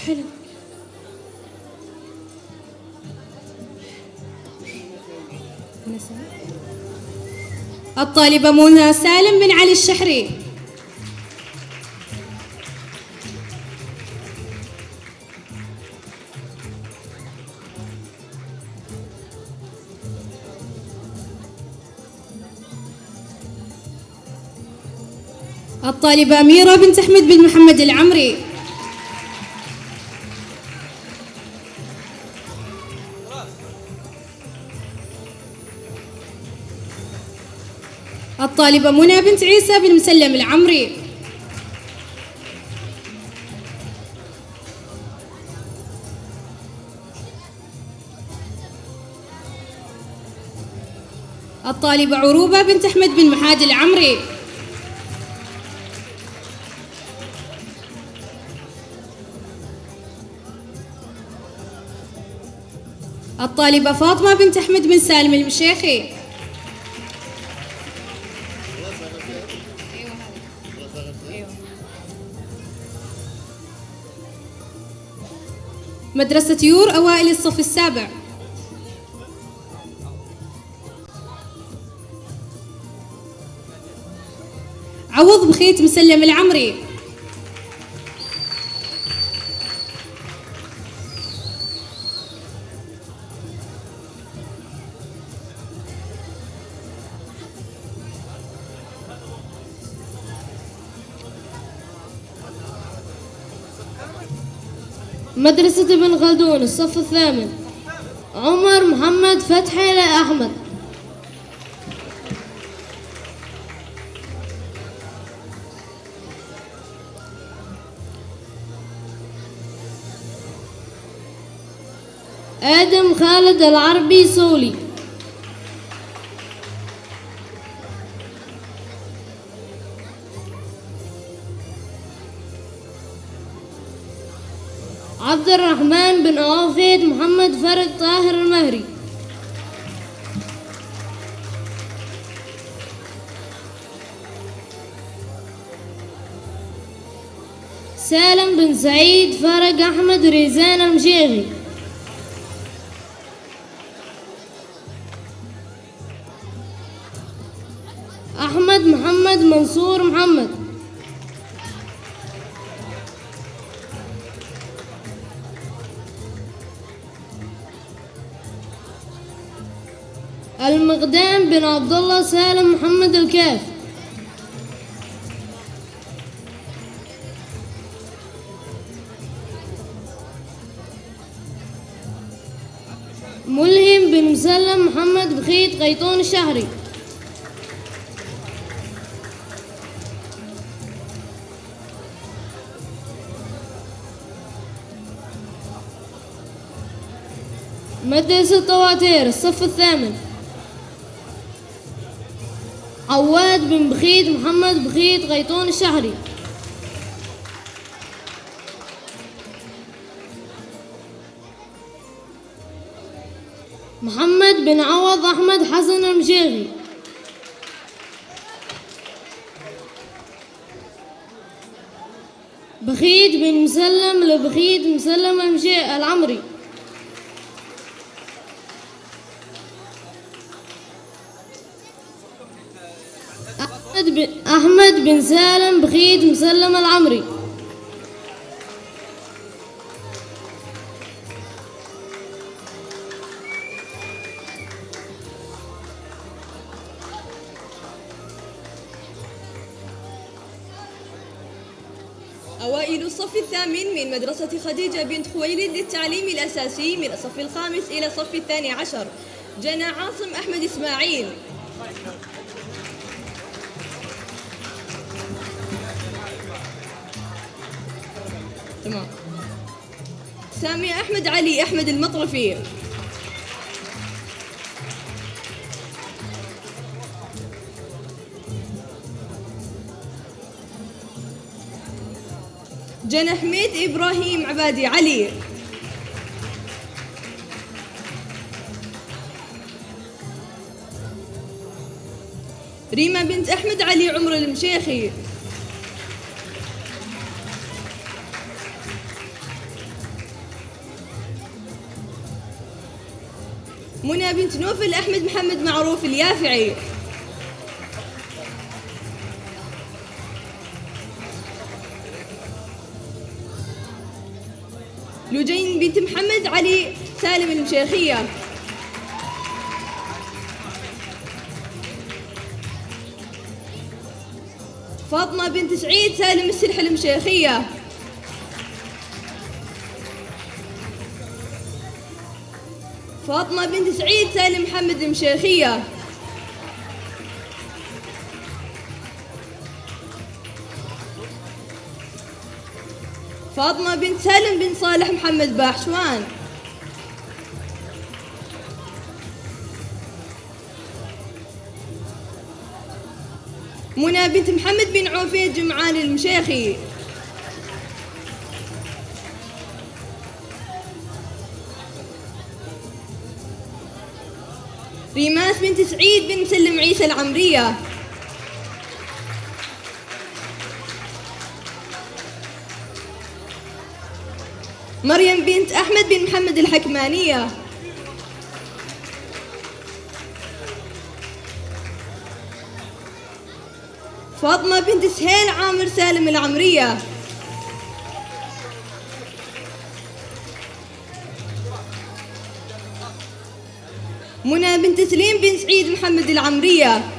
حلو. الطالبة منى سالم بن علي الشحري. الطالبة أميرة بنت أحمد بن محمد العمري. الطالبة منى بنت عيسى بن مسلم العمري. الطالبة عروبة بنت أحمد بن محاد العمري. الطالبة فاطمة بنت أحمد بن سالم المشيخي. مدرسة يور أوائل الصف السابع. عوض بخيت مسلم العمري.
مدرسة ابن خلدون الصف الثامن. عمر محمد فتحي أحمد. آدم خالد العربي سولي. عبد الرحمن بن عوفيد محمد فرج طاهر المهري. سالم بن سعيد فرج أحمد ريزان المشيخي. أحمد محمد منصور محمد. المقدام بن عبد الله سالم محمد الكاف. ملهم بن مسلم محمد بخيت قيطون الشهري. مدرسة طواتير الصف الثامن. عواد بن بخيت محمد بخيت غيطون الشهري. محمد بن عوض أحمد حسن المشيخي. بخيت بن مسلم لبخيت مسلم المشيخي العمري. أحمد بن سالم بخيت مسلم العمري.
أوائل الصف الثامن من مدرسة خديجة بنت خويلد للتعليم الأساسي من الصف الخامس إلى الصف الثاني عشر. جنى عاصم أحمد إسماعيل. تمام. سامي أحمد علي أحمد المطرفي. جنى حميد إبراهيم عبادي علي. ريما بنت أحمد علي عمر المشيخي. منى بنت نوفل أحمد محمد معروف اليافعي. لجين بنت محمد علي سالم المشيخية. فاطمة بنت سعيد سالم السلح المشيخية. فاطمة بنت سعيد سالم محمد المشيخية. فاطمة بنت سالم بن صالح محمد باحشوان. منى بنت محمد بن عوفيد جمعان المشيخي. ريماس بنت سعيد بن مسلم عيسى العمرية. مريم بنت أحمد بن محمد الحكمانية. فاطمة بنت سهيل عامر سالم العمرية. منى بنت سليم بن سعيد محمد العمرية.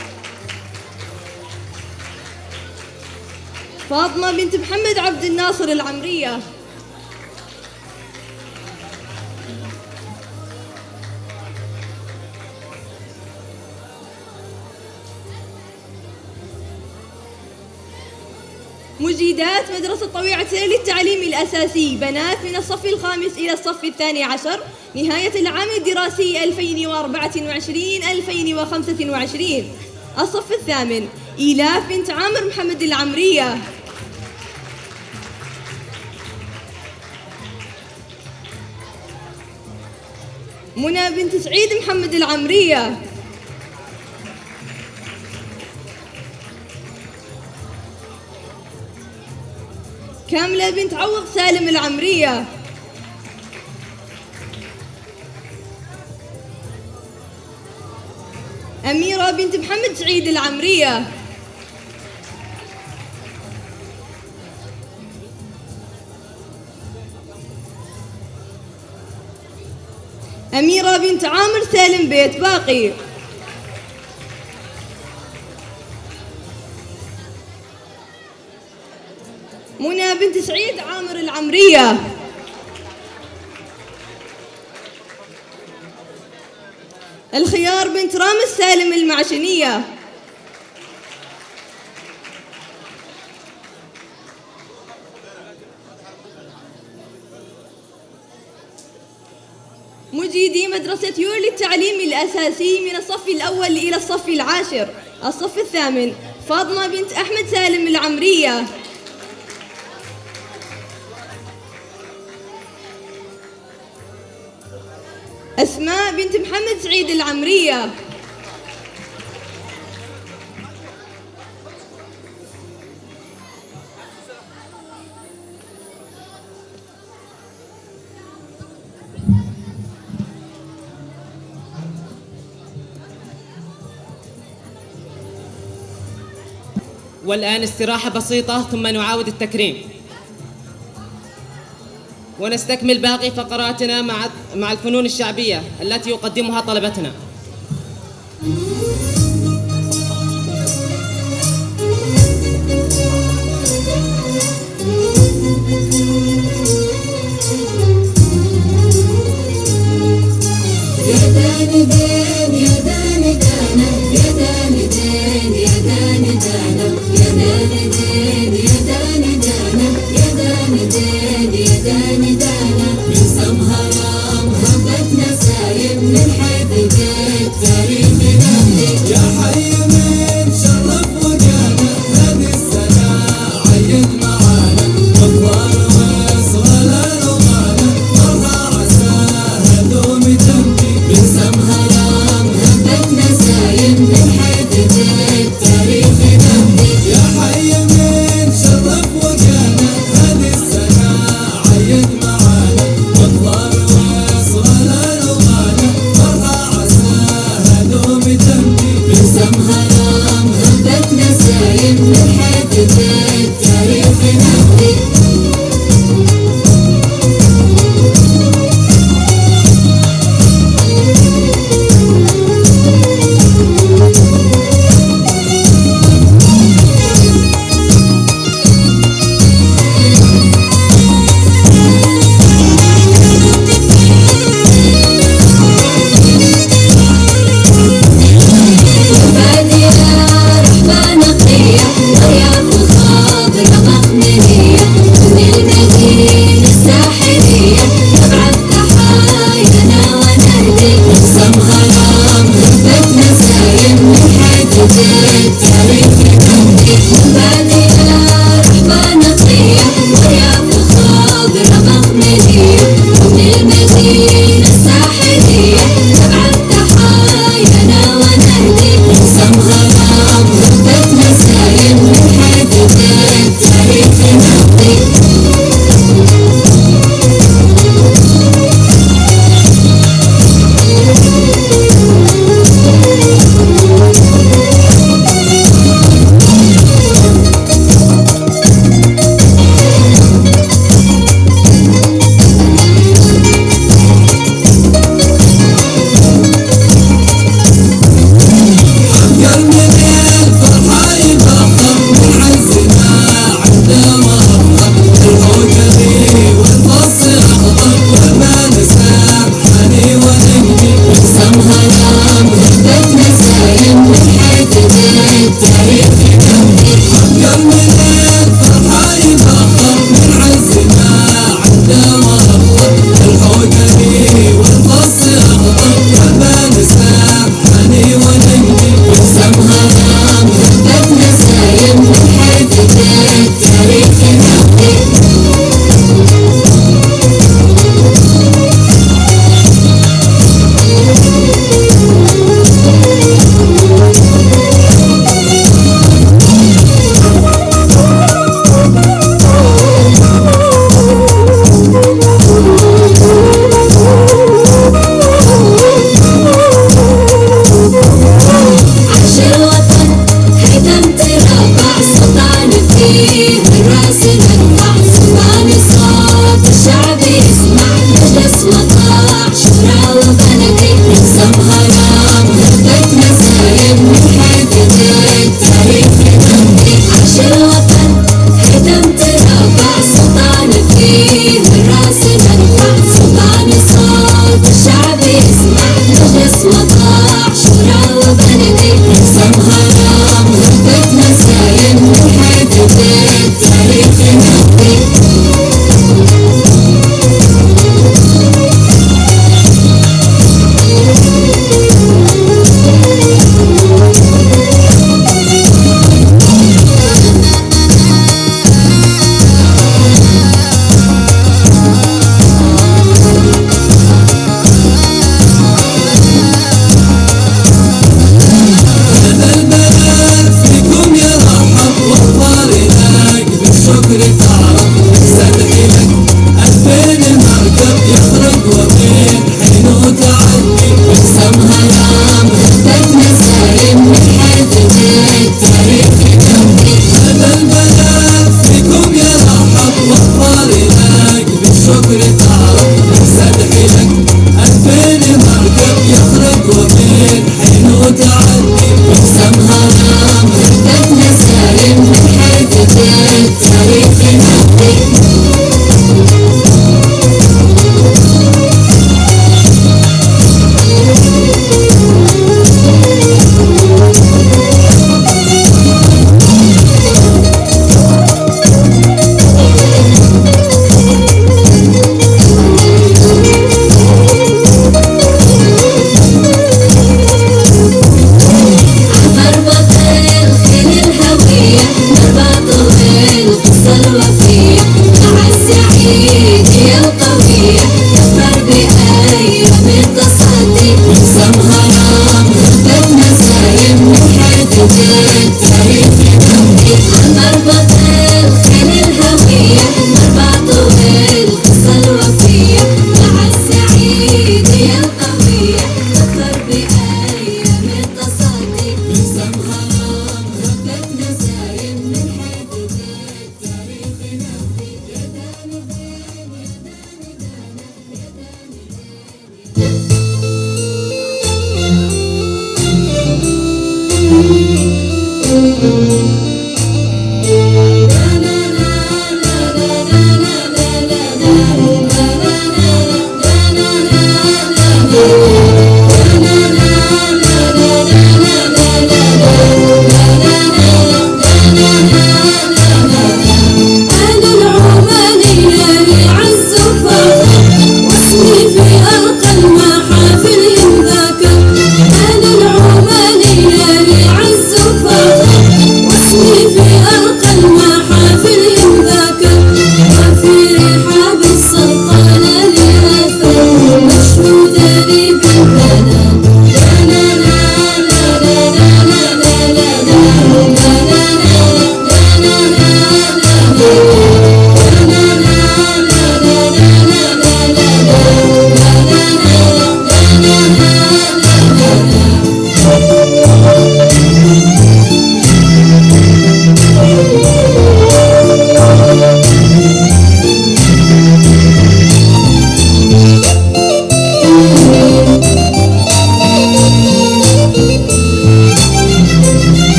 فاطمة بنت محمد عبد الناصر العمرية. مجيدات مدرسة طويعتين للتعليم الأساسي بنات من الصف الخامس إلى الصف الثاني عشر نهاية العام الدراسي 2024-2025. الصف الثامن إيلاف بنت عامر محمد العمرية. منى بنت سعيد محمد العمرية. كاملة بنت عوض سالم العمرية. أميرة بنت محمد سعيد العمرية. أميرة بنت عامر سالم بيت باقي. منى بنت سعيد عامر العمرية. الخيار بنت رامز سالم المعشنية. مجيدي مدرسة يور للتعليم الأساسي من الصف الأول إلى الصف العاشر. الصف الثامن فاطمة بنت أحمد سالم العمرية. أسماء بنت محمد سعيد العمرية.
والآن استراحة بسيطة ثم نعاود التكريم ونستكمل باقي فقراتنا مع الفنون الشعبية التي يقدمها طلبتنا.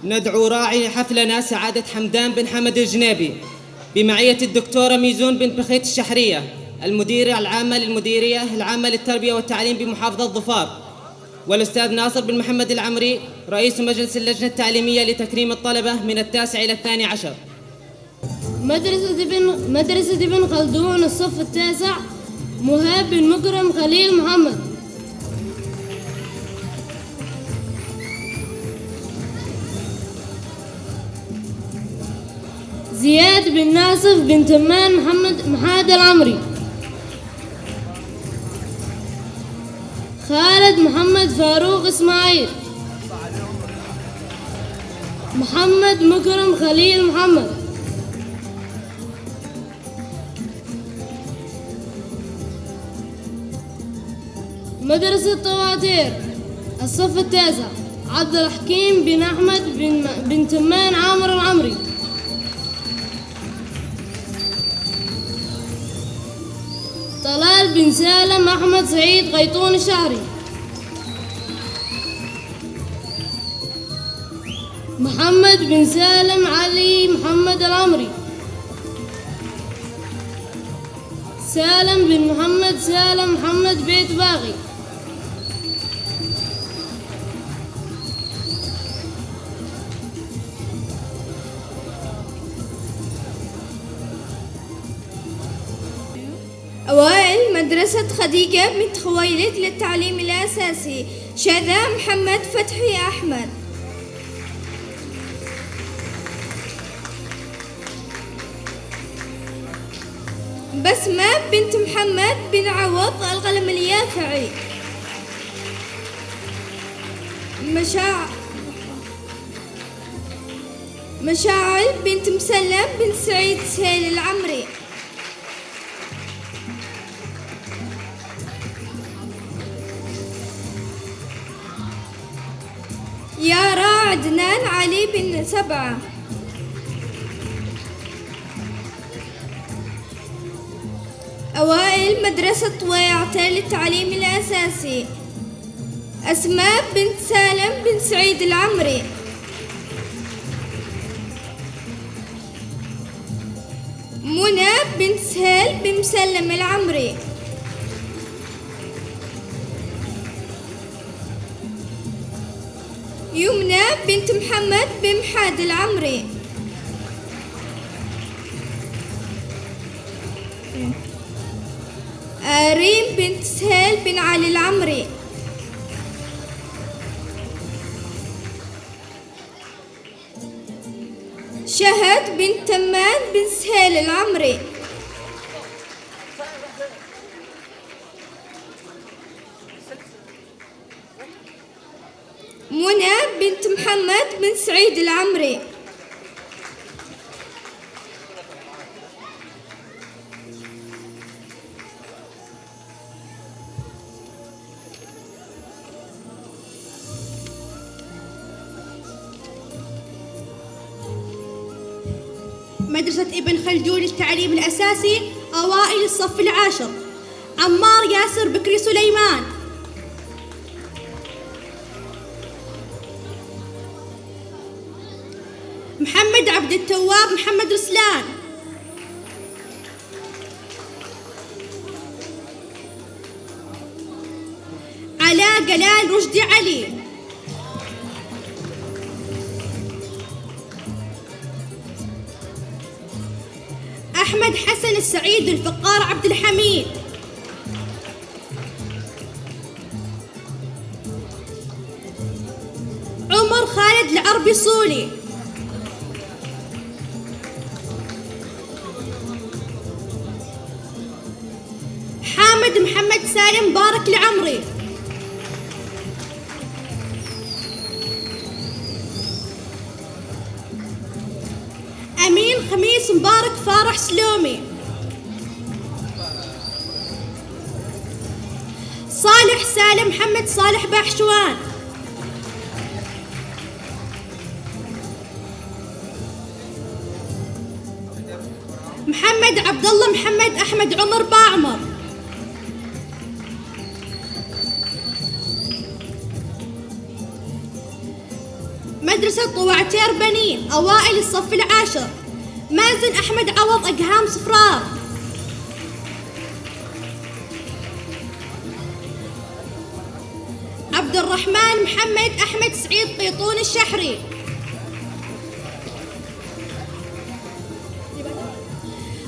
ندعو راعي حفلنا سعادة حمدان بن حمد الجنيبي بمعية الدكتورة ميزون بن بخيت الشحرية المديرة العامة للمديرية العامة للتربية والتعليم بمحافظة ظفار، والأستاذ ناصر بن محمد العمري رئيس مجلس اللجنة التعليمية لتكريم الطلبة من 9 إلى 12.
مدرسة ابن خلدون الصف 9 مهاب بن مكرم خليل محمد. زياد بن ناصف بن تمان محمد محاد العمري. خالد محمد فاروق إسماعيل. محمد مكرم خليل محمد. مدرسة طواتير الصف 9 عبد الحكيم بن أحمد بن تمان عامر العمري. طلال بن سالم أحمد سعيد قيطون الشهري. محمد بن سالم علي محمد العمري. سالم بن محمد سالم محمد بيت باغي.
مدرسة خديجة بنت خويلد للتعليم الأساسي. شذا محمد فتحي أحمد. بسمة بنت محمد بن عوض القلم اليافعي. مشاعل بنت مسلم بن سعيد سهيل العمري. يارا عدنان علي بن سبعة. أوائل مدرسة طويعتين للتعليم الأساسي. أسماء بنت سالم بن سعيد العمري. منى بنت سهيل بن مسلم العمري. يمنى بنت محمد بن محاد العمري. ريم بنت سهيل بن علي العمري. شهد بنت تمان بن سهيل العمري. منى بنت محمد بن سعيد العمري.
مدرسة ابن خلدون للتعليم الأساسي. أوائل الصف العاشر. عمار ياسر بكري سليمان. محمد عبد التواب محمد رسلان. علاء جلال رشدي علي. أحمد حسن السعيد الفقار عبد الحميد. عمر خالد العربي صولي. حامد محمد سالم بارك العمري. أمين خميس مبارك فارح سلومي. صالح سالم محمد صالح باحشوان. محمد عبد الله محمد أحمد عمر باعمر. مدرسة طوعتير بنين. أوائل الصف العاشر. مازن أحمد عوض أقهام صفرار. عبد الرحمن محمد أحمد سعيد قيطون الشحري.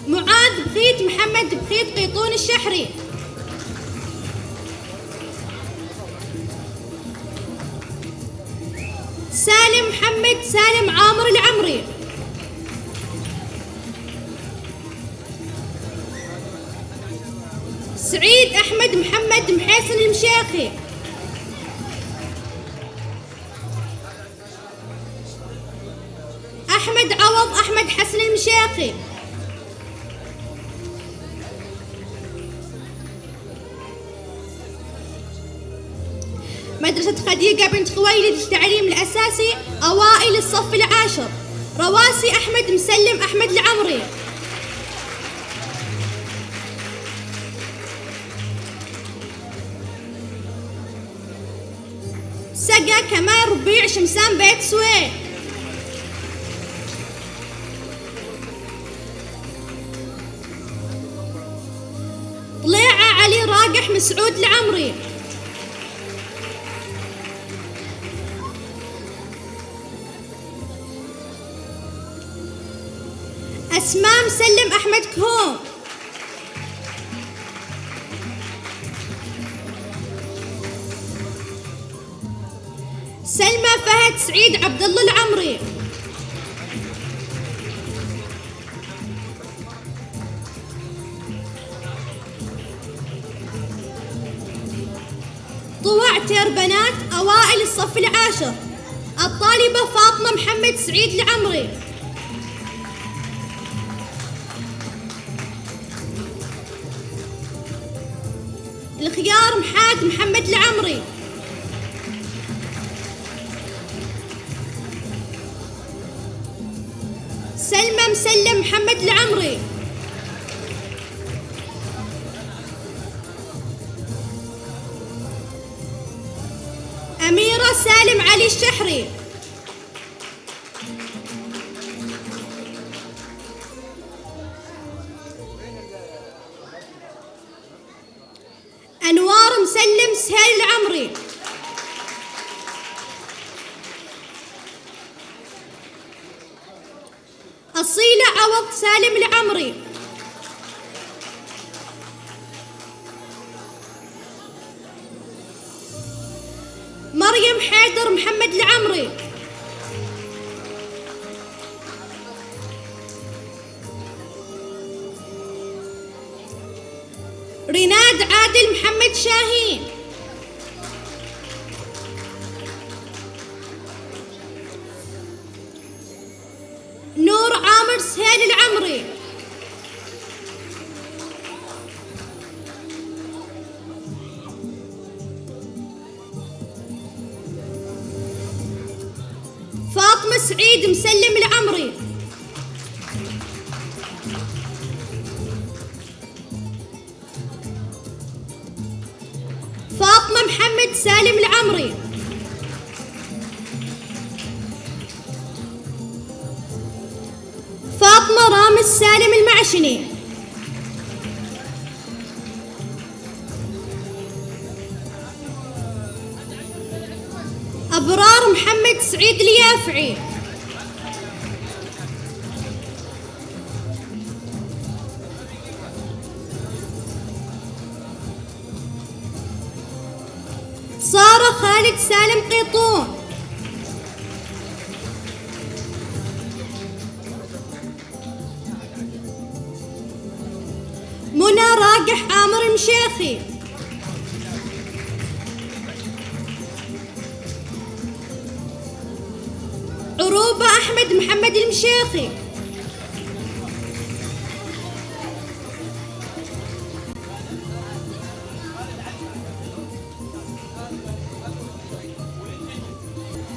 معاذ بخيت محمد بخيت قيطون الشحري. سالم محمد سالم عامر العمري. سعيد أحمد محمد محيسن المشيخي. أحمد عوض أحمد حسن المشيخي. مدرسة خديجة بنت خويلد للتعليم الأساسي. أوائل الصف العاشر. رواسي أحمد مسلم أحمد العمري. سقا كمال ربيع شمسان بيت سويد. طليعة علي راقح مسعود العمري. أسماء مسلم أحمد كهوم.
سلمى فهد سعيد عبد الله العمري. طوى عتير بنات أوائل الصف العاشر الطالبة فاطمة محمد سعيد العمري. الخيار محاد محمد العمري. سلمى مسلم محمد العمري. أميرة سالم علي الشحري. أنوار مسلم سهيل العمري. أصيلة عوض سالم العمري. مريم حيدر محمد العمري. ريناد عادل محمد شاهين. نور عامر سهيل العمري. فاطمة سعيد مسلم العمري. فاطمة محمد سالم العمري. فاطمة رامز سالم المعشني. أبرار محمد سعيد اليافعي. سارة خالد سالم قيطون. منى راقح عامر المشيخي. عروبة أحمد محمد المشيخي.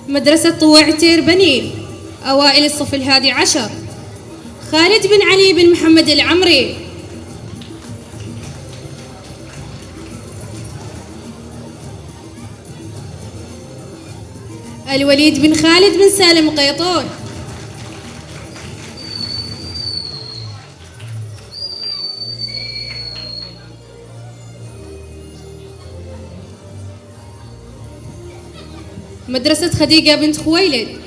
مدرسة طوى عتير بنين أوائل الصف 11 خالد بن علي بن محمد العمري. الوليد بن خالد بن سالم قيطون. مدرسة خديجة بنت خويلد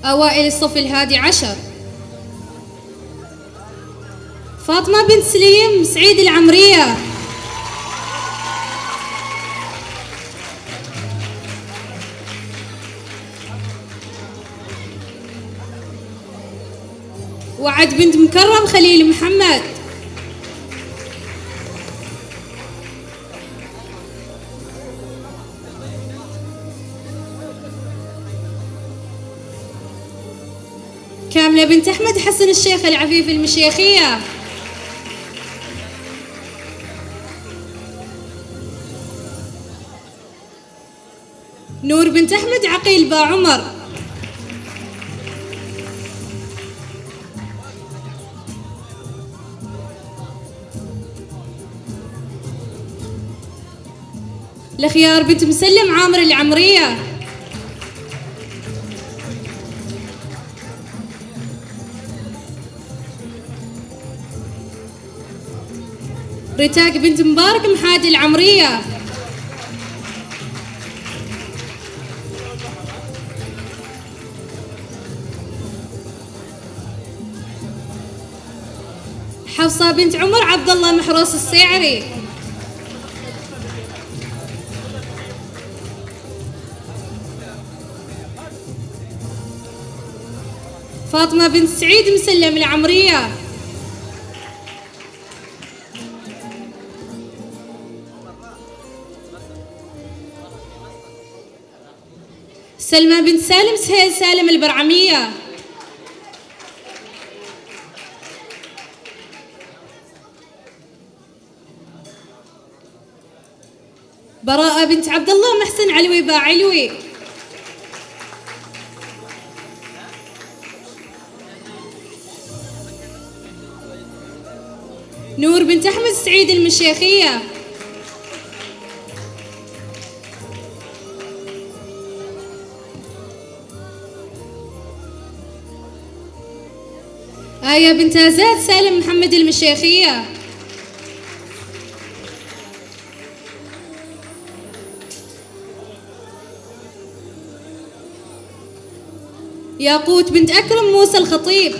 أوائل الصف 11 فاطمة بنت سليم سعيد العمرية. وعد بنت مكرم خليل محمد. كاملة بنت أحمد حسن الشيخ العفيف المشيخية. نور بنت أحمد عقيل با عمر. الخيار بنت مسلم عامر العمرية. رتاق بنت مبارك محادي العمرية. حفصة بنت عمر عبد الله محروس السيعري. فاطمة بنت سعيد مسلم العمرية. سلمى بنت سالم سهيل سالم البرعمية. براءة بنت عبد الله محسن علوي باعلوي. نور بنت أحمد سعيد المشيخية. آية بنت زاد سالم محمد المشيخية. ياقوت بنت أكرم موسى الخطيب.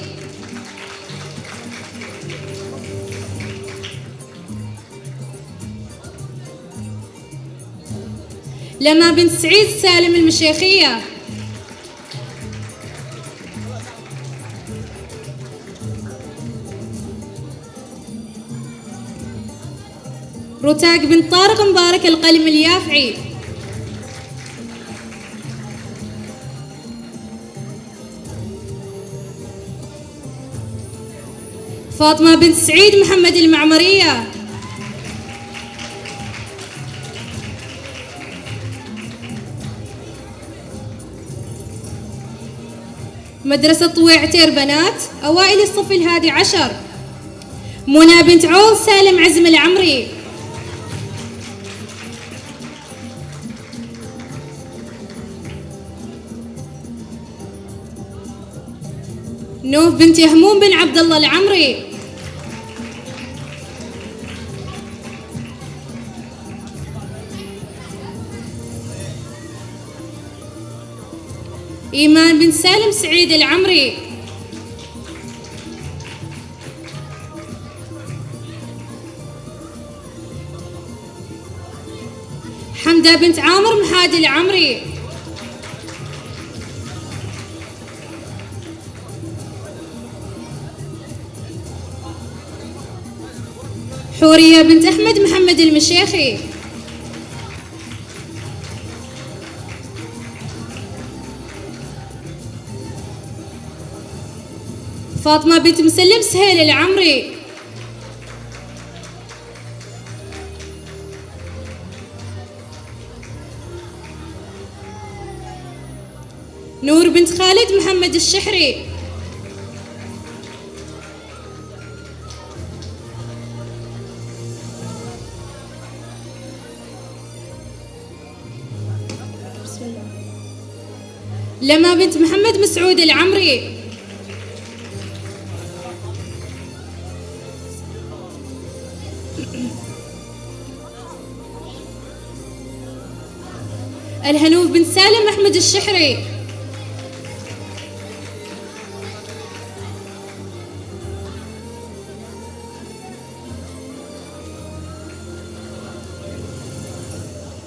لما بنت سعيد سالم المشيخية. رتاق بنت طارق مبارك القلم اليافعي. فاطمة بنت سعيد محمد المعمرية. مدرسة طويع عتير بنات أوائل الصف الهادي عشر. منى بنت عوض سالم عزم العمري. نوف بنت يهموم بن عبد الله العمري. إيمان بن سالم سعيد العمري. حمدة بنت عامر محادي العمري. حورية بنت أحمد محمد المشيخي. فاطمة بنت مسلم سهيل العمري. نور بنت خالد محمد الشحري. لما بنت محمد مسعود العمري. الهنوف بنت سالم أحمد الشحري.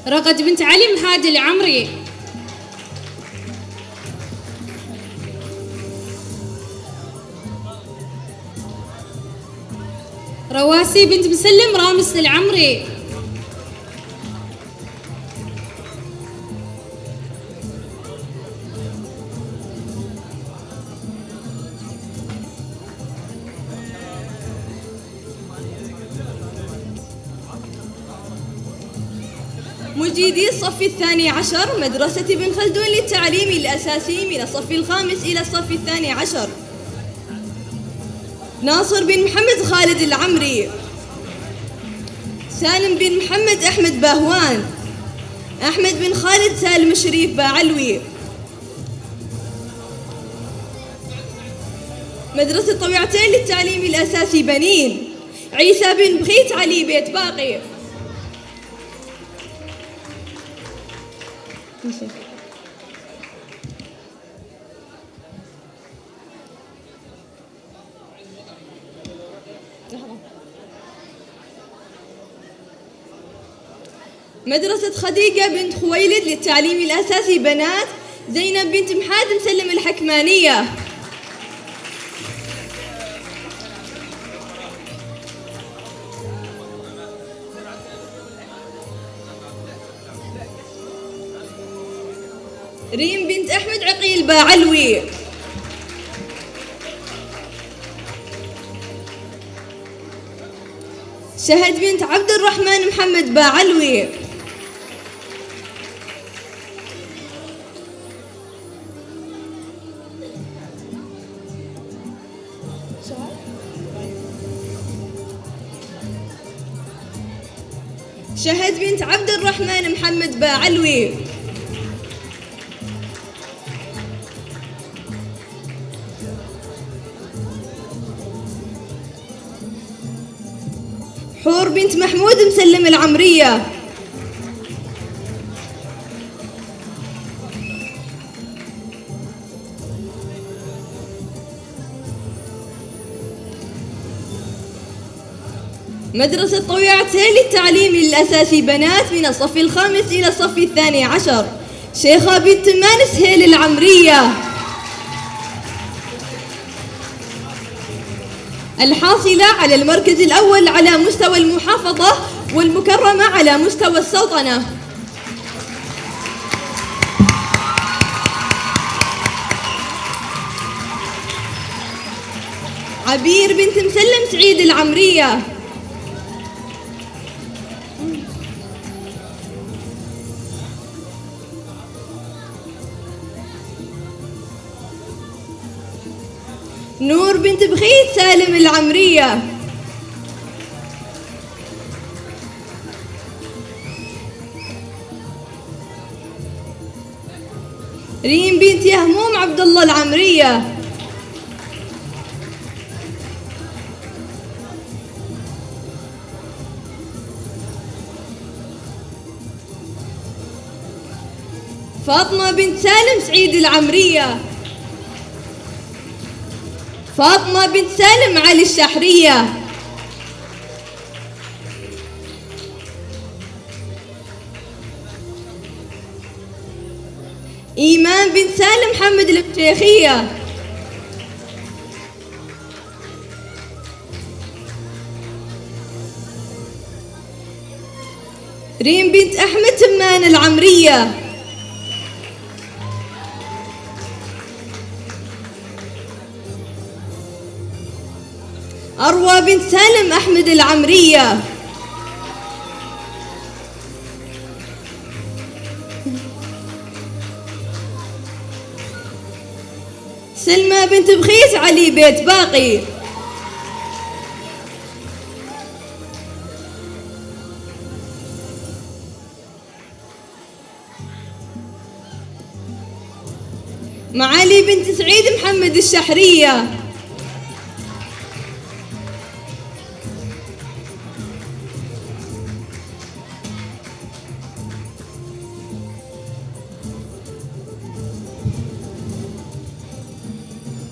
رغد بنت علي محادي العمري. رواسي بنت مسلم رامس العمري.
مجيدي الصف الثاني عشر مدرسة ابن خلدون للتعليم الأساسي من الصف الخامس إلى الصف الثاني عشر. ناصر بن محمد خالد العمري. سالم بن محمد أحمد باهوان. أحمد بن خالد سالم الشريف باعلوي. مدرسة طويعتين للتعليم الأساسي بنين. عيسى بن بخيت علي بيت باقي. مدرسة خديجة بنت خويلد للتعليم الأساسي بنات. زينب بنت محاد مسلم الحكمانية. ريم بنت أحمد عقيل باعلوي. شهد بنت عبد الرحمن محمد باعلوي. شهد بنت عبد الرحمن محمد باعلوي. حور بنت محمود مسلم العمرية. مدرسة طويعة للتعليم الأساسي بنات من الصف الخامس إلى الصف الثاني عشر. شيخة بنت مانس هيل العمرية. الحاصلة على المركز الأول على مستوى المحافظة والمكرمة على مستوى السلطنة. عبير بنت مسلم سعيد العمرية. نور بنت بخيت سالم العمرية. ريم بنت يهموم عبد الله العمرية. فاطمة بنت سالم سعيد العمرية. فاطمة بنت سالم علي الشحرية. إيمان بنت سالم محمد المشيخية. ريم بنت أحمد تمان العمرية. أروى بنت سالم أحمد العمرية. سلمى بنت بخيت علي بيت باقي. معالي بنت سعيد محمد الشحرية.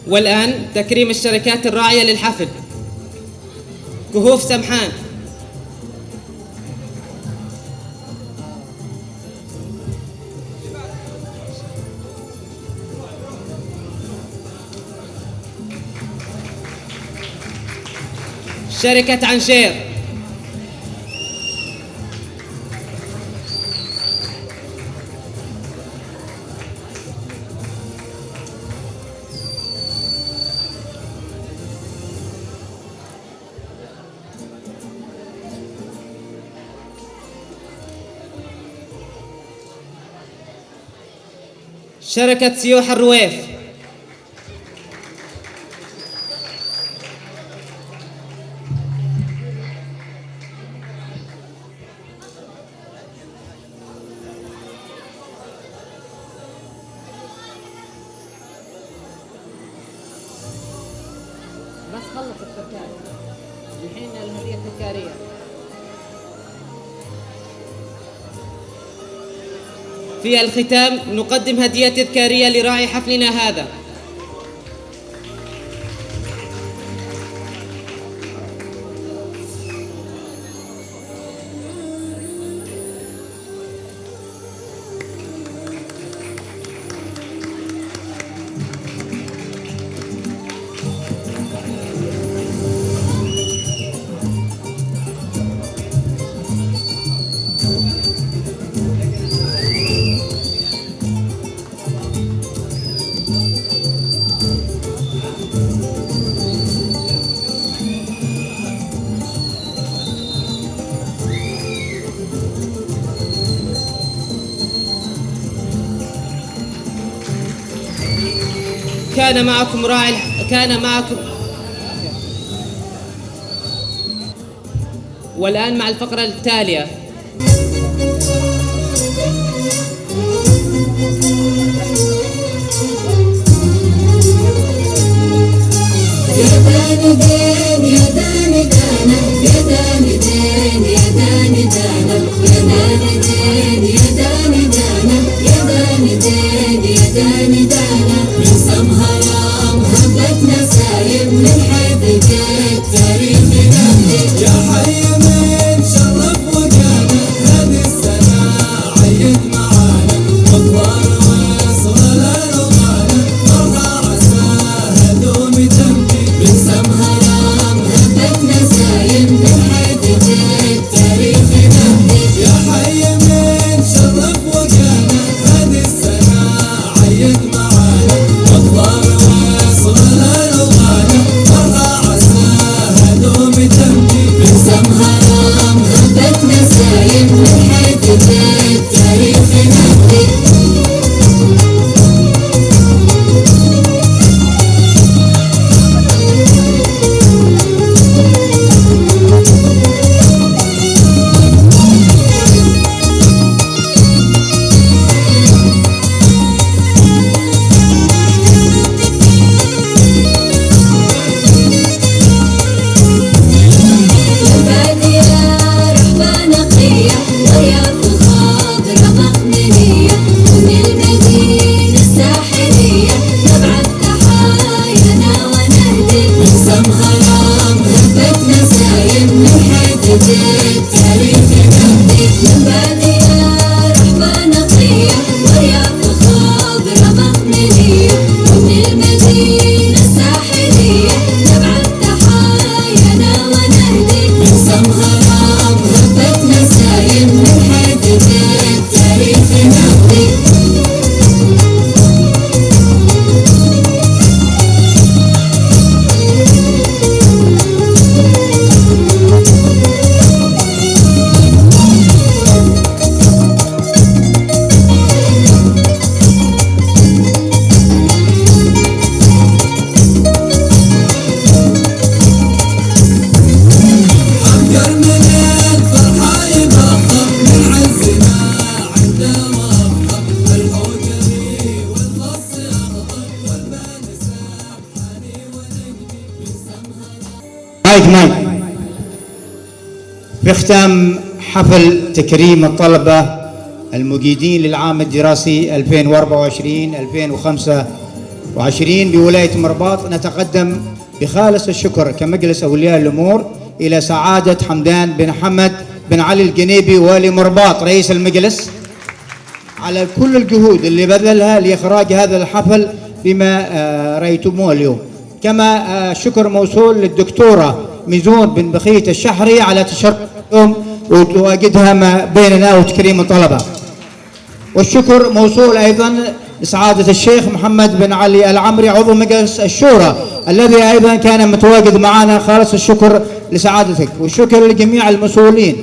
والآن تكريم الشركات الراعية للحفل. كهوف سمحان، شركة عنشير، شركة سيوح الرويف، بس خلص التذكاري الحين الهدية التذكارية. في الختام نقدم هدية تذكارية لراعي حفلنا هذا. كان معكم والآن مع الفقرة التالية.
في ختام حفل تكريم الطلبة المجيدين للعام الدراسي 2024-2025 بولاية مرباط، نتقدم بخالص الشكر كمجلس أولياء الأمور إلى سعادة حمدان بن حمد بن علي الجنيبي والي مرباط رئيس المجلس على كل الجهود اللي بذلها لإخراج هذا الحفل بما رأيتموه اليوم. كما شكر موصول للدكتورة ميزون بن بخيت الشحري على تشرف اليوم وتواجدها ما بيننا وتكريم الطلبة. والشكر موصول أيضا لسعادة الشيخ محمد بن علي العمري عضو مجلس الشورى الذي أيضا كان متواجد معنا، خالص الشكر لسعادتك. والشكر لجميع المسؤولين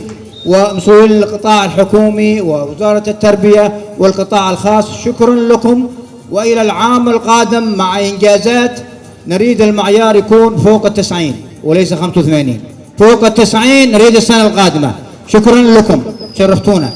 ومسؤولين القطاع الحكومي ووزارة التربية والقطاع الخاص، شكرا لكم. وإلى العام القادم مع إنجازات نريد المعيار يكون فوق 90 وليس 85، فوق 90 نريد السنة القادمة. شكرا لكم، شرفتونا.